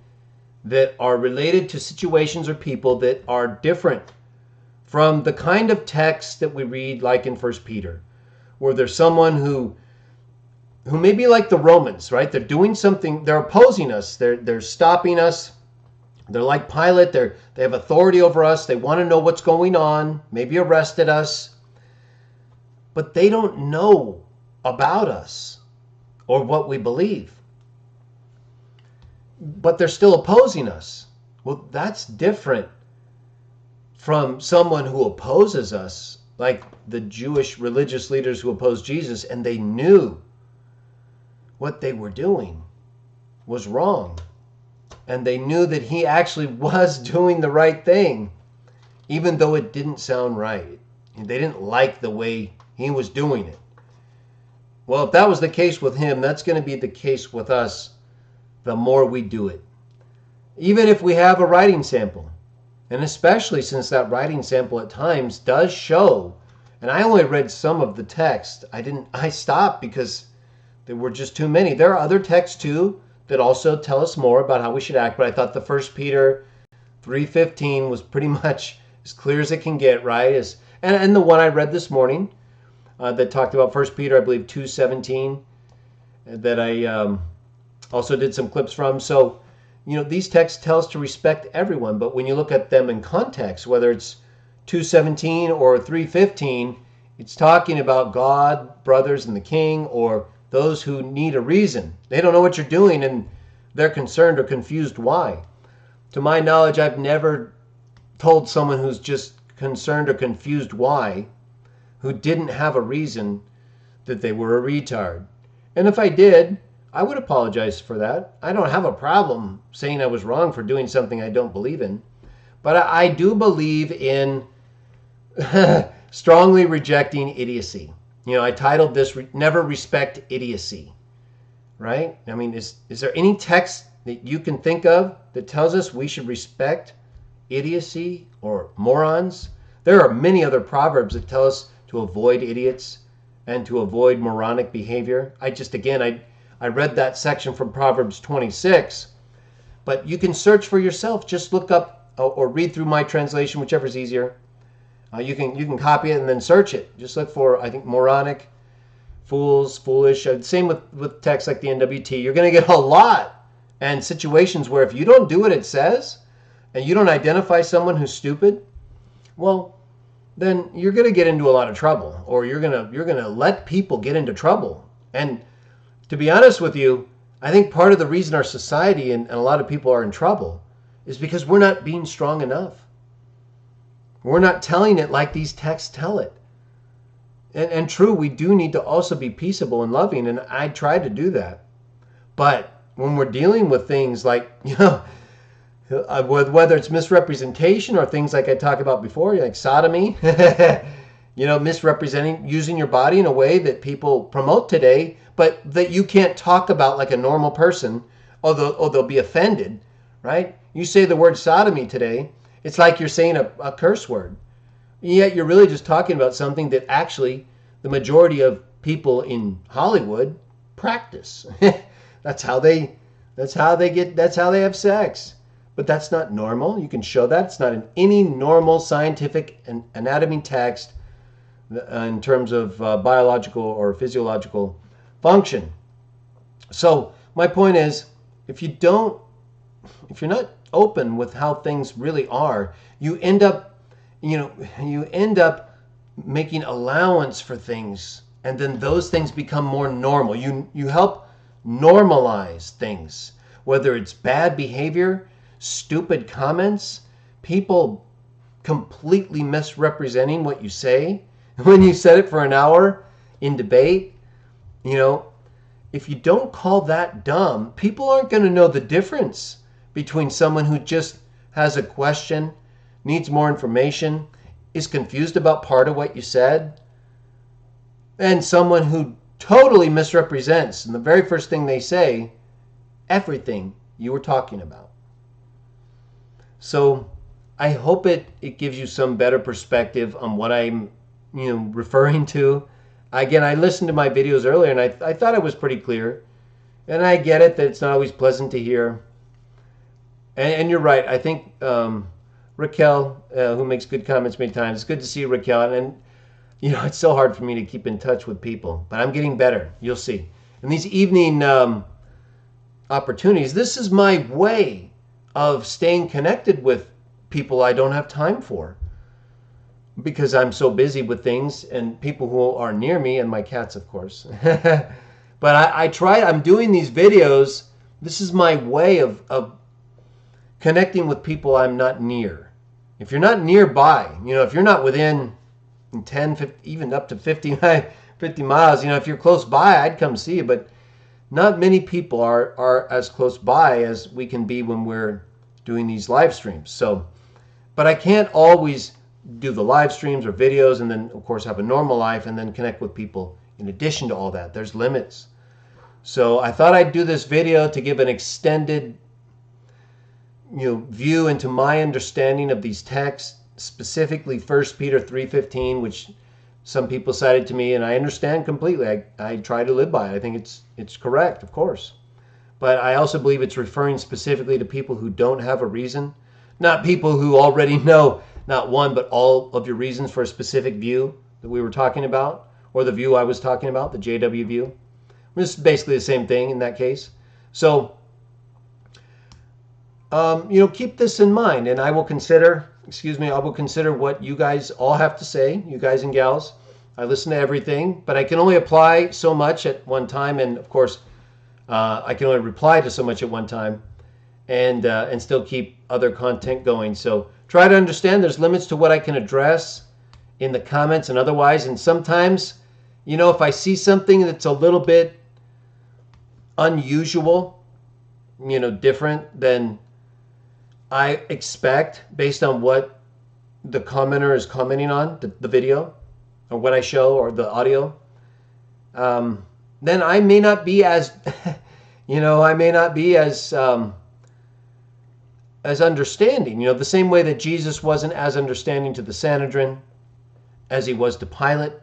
that are related to situations or people that are different from the kind of text that we read like in 1 Peter, where there's someone who may be like the Romans, right? They're doing something, they're opposing us, they're stopping us. They're like Pilate, they have authority over us, they want to know what's going on, maybe arrested us, but they don't know about us or what we believe. But they're still opposing us. Well, that's different from someone who opposes us, like the Jewish religious leaders who opposed Jesus, and they knew what they were doing was wrong. And they knew that he actually was doing the right thing, even though it didn't sound right. They didn't like the way he was doing it. Well, if that was the case with him, that's going to be the case with us the more we do it. Even if we have a writing sample, and especially since that writing sample at times does show, and I only read some of the text. I stopped because there were just too many. There are other texts too that also tell us more about how we should act, but I thought the 1 Peter 3:15 was pretty much as clear as it can get, right? And the one I read this morning that talked about 1 Peter, I believe 2:17, that I also did some clips from. So, these texts tell us to respect everyone, but when you look at them in context, whether it's 2:17 or 3:15, it's talking about God, brothers, and the king, or those who need a reason. They don't know what you're doing and they're concerned or confused why. To my knowledge, I've never told someone who's just concerned or confused why, who didn't have a reason, that they were a retard. And if I did, I would apologize for that. I don't have a problem saying I was wrong for doing something I don't believe in. But I do believe in strongly rejecting idiocy. I titled this, Never Respect Idiocy, right? I mean, is there any text that you can think of that tells us we should respect idiocy or morons? There are many other proverbs that tell us to avoid idiots and to avoid moronic behavior. I read that section from Proverbs 26, but you can search for yourself. Just look up or read through my translation, whichever is easier. You can copy it and then search it. Just look for, I think, moronic, fools, foolish. Same with texts like the NWT. You're going to get a lot and situations where if you don't do what it says and you don't identify someone who's stupid, well, then you're going to get into a lot of trouble, or you're going to let people get into trouble. And to be honest with you, I think part of the reason our society and a lot of people are in trouble is because we're not being strong enough. We're not telling it like these texts tell it. And true, we do need to also be peaceable and loving, and I try to do that. But when we're dealing with things like, whether it's misrepresentation or things like I talked about before, like sodomy, misrepresenting, using your body in a way that people promote today, but that you can't talk about like a normal person, or they'll be offended, right? You say the word sodomy today, it's like you're saying a curse word. Yet you're really just talking about something that actually the majority of people in Hollywood practice. That's how they have sex. But that's not normal. You can show that. It's not in any normal scientific anatomy text in terms of biological or physiological function. So my point is, if you're not open with how things really are, you end up making allowance for things, and then those things become more normal. You help normalize things, whether it's bad behavior, stupid comments, people completely misrepresenting what you say when you said it for an hour in debate. If you don't call that dumb, people aren't going to know the difference between someone who just has a question, needs more information, is confused about part of what you said, and someone who totally misrepresents, and the very first thing they say, everything you were talking about. So I hope it gives you some better perspective on what I'm referring to. Again, I listened to my videos earlier, and I thought I was pretty clear. And I get it that it's not always pleasant to hear. And you're right. I think Raquel, who makes good comments many times, it's good to see you, Raquel. And you know, it's so hard for me to keep in touch with people, but I'm getting better. You'll see. And these evening opportunities, this is my way of staying connected with people I don't have time for because I'm so busy with things and people who are near me and my cats, of course. But I'm doing these videos. This is my way of connecting with people I'm not near. If you're not nearby, you know, if you're not within 10, 50, even up to 50 miles, you know, if you're close by, I'd come see you, but not many people are as close by as we can be when we're doing these live streams. So, but I can't always do the live streams or videos and then, of course, have a normal life and then connect with people in addition to all that. There's limits. So I thought I'd do this video to give an extended, you know, view into my understanding of these texts, specifically 1 Peter 3:15, which some people cited to me, and I understand completely. I try to live by it. I think it's correct, of course. But I also believe it's referring specifically to people who don't have a reason, not people who already know not one but all of your reasons for a specific view that we were talking about, or the view I was talking about, the JW view. This is basically the same thing in that case. So, you know, keep this in mind, and I will consider what you guys all have to say, you guys and gals. I listen to everything, but I can only apply so much at one time, and of course, I can only reply to so much at one time, and still keep other content going. So try to understand there's limits to what I can address in the comments and otherwise. And sometimes, you know, if I see something that's a little bit unusual, you know, different than I expect based on what the commenter is commenting on, the video, or what I show, or the audio, then I may not be as, you know, as understanding. You know, the same way that Jesus wasn't as understanding to the Sanhedrin as he was to Pilate,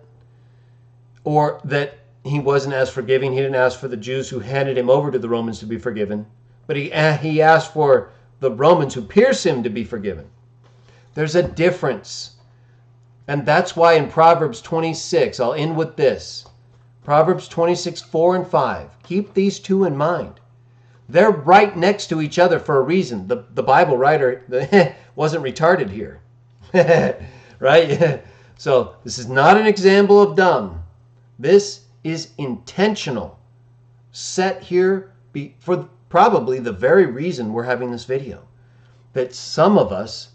or that he wasn't as forgiving. He didn't ask for the Jews who handed him over to the Romans to be forgiven, but he asked for the Romans who pierced him to be forgiven. There's a difference. And that's why in Proverbs 26, I'll end with this. Proverbs 26, 4 and 5. Keep these two in mind. They're right next to each other for a reason. The Bible writer wasn't retarded here. Right? So this is not an example of dumb. This is intentional. Set here for probably the very reason we're having this video. That some of us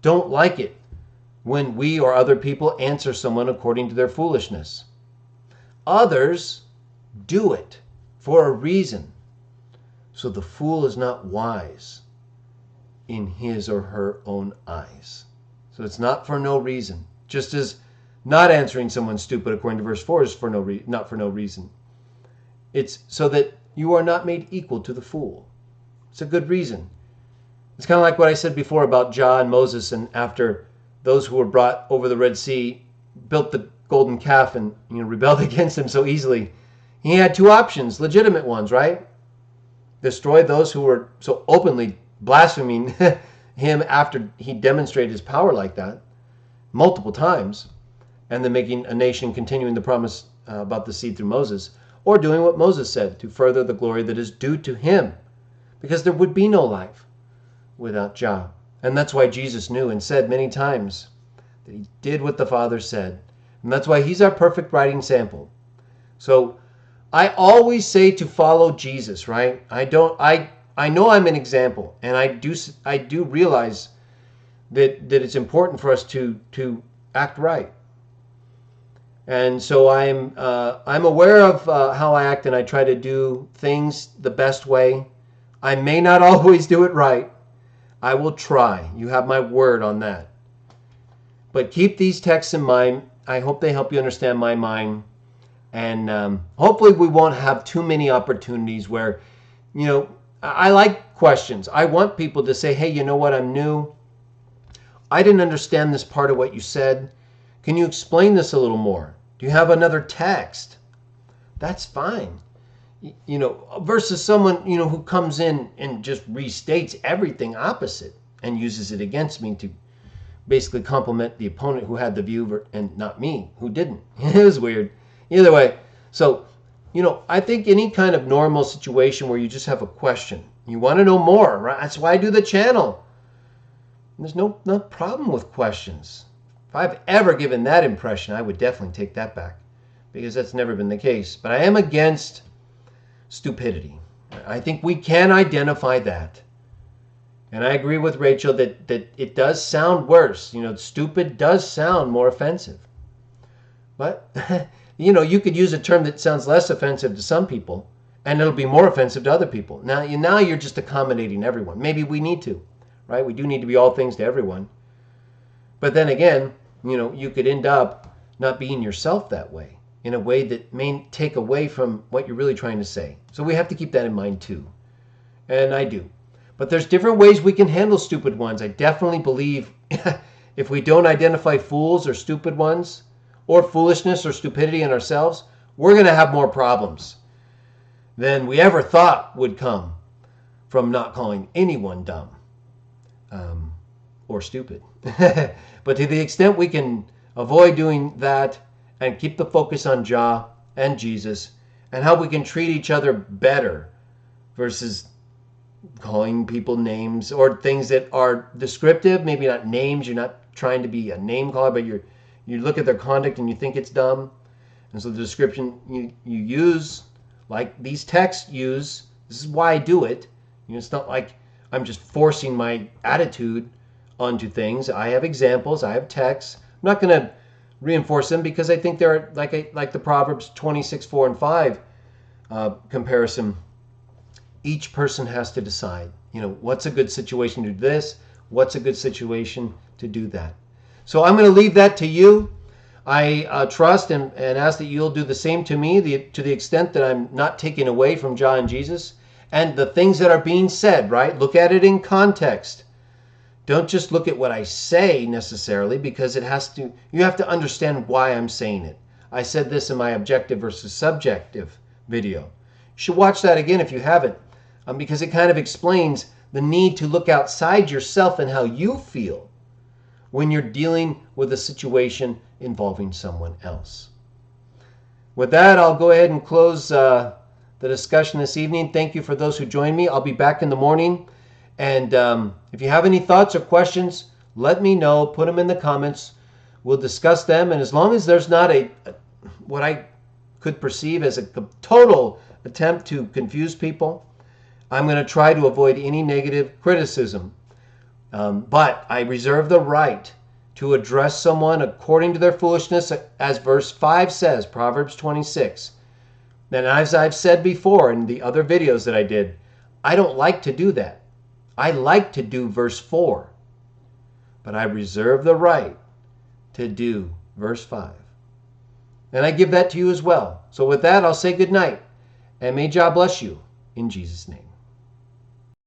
don't like it when we or other people answer someone according to their foolishness. Others do it for a reason. So the fool is not wise in his or her own eyes. So it's not for no reason. Just as not answering someone stupid according to verse 4 is not for no reason. It's so that you are not made equal to the fool. It's a good reason. It's kind of like what I said before about JUDE and Moses, and after those who were brought over the Red Sea built the golden calf and rebelled against him so easily. He had two options, legitimate ones, right? Destroy those who were so openly blaspheming him after he demonstrated his power like that multiple times, and then making a nation continuing the promise about the seed through Moses, or doing what Moses said to further the glory that is due to him, because there would be no life without JUDE. And that's why Jesus knew and said many times that he did what the Father said. And that's why he's our perfect writing sample. So I always say to follow Jesus, right? I know I'm an example, and I do realize that it's important for us to act right. And so I'm aware of how I act, and I try to do things the best way. I may not always do it right. I will try. You have my word on that. But keep these texts in mind. I hope they help you understand my mind. And hopefully we won't have too many opportunities where, I like questions. I want people to say, hey, you know what, I'm new. I didn't understand this part of what you said. Can you explain this a little more? Do you have another text? That's fine. You know, versus someone, you know, who comes in and just restates everything opposite and uses it against me to basically compliment the opponent who had the view and not me who didn't. It was weird. Either way, so, you know, I think any kind of normal situation where you just have a question, you want to know more, right? That's why I do the channel. There's no problem with questions. If I've ever given that impression, I would definitely take that back, because that's never been the case. But I am against stupidity. I think we can identify that. And I agree with Rachel that it does sound worse. You know, stupid does sound more offensive. But, you know, you could use a term that sounds less offensive to some people, and it'll be more offensive to other people. Now you're just accommodating everyone. Maybe we need to, right? We do need to be all things to everyone. But then again, you know, you could end up not being yourself that way, in a way that may take away from what you're really trying to say. So we have to keep that in mind too. And I do. But there's different ways we can handle stupid ones. I definitely believe if we don't identify fools or stupid ones, or foolishness or stupidity in ourselves, we're going to have more problems than we ever thought would come from not calling anyone dumb or stupid. But to the extent we can avoid doing that and keep the focus on Jah and Jesus and how we can treat each other better versus calling people names or things that are descriptive, maybe not names. You're not trying to be a name caller, but you look at their conduct and you think it's dumb. And so the description you use, like these texts use, this is why I do it. You know, it's not like I'm just forcing my attitude onto things. I have examples, I have texts. I'm not going to reinforce them because I think they're like the Proverbs 26:4 and 5 comparison. Each person has to decide, you know, what's a good situation to do this, what's a good situation to do that. So I'm going to leave that to you. I trust and ask that you'll do the same to me, to the extent that I'm not taking away from Jah and Jesus and the things that are being said, right? Look at it in context. Don't just look at what I say necessarily, because you have to understand why I'm saying it. I said this in my objective versus subjective video. You should watch that again if you haven't, because it kind of explains the need to look outside yourself and how you feel when you're dealing with a situation involving someone else. With that, I'll go ahead and close the discussion this evening. Thank you for those who joined me. I'll be back in the morning. And if you have any thoughts or questions, let me know. Put them in the comments. We'll discuss them. And as long as there's not what I could perceive as a total attempt to confuse people, I'm going to try to avoid any negative criticism. But I reserve the right to address someone according to their foolishness, as verse 5 says, Proverbs 26. And as I've said before in the other videos that I did, I don't like to do that. I like to do verse 4. But I reserve the right to do verse 5. And I give that to you as well. So with that, I'll say good night. And may Jah bless you in Jesus' name.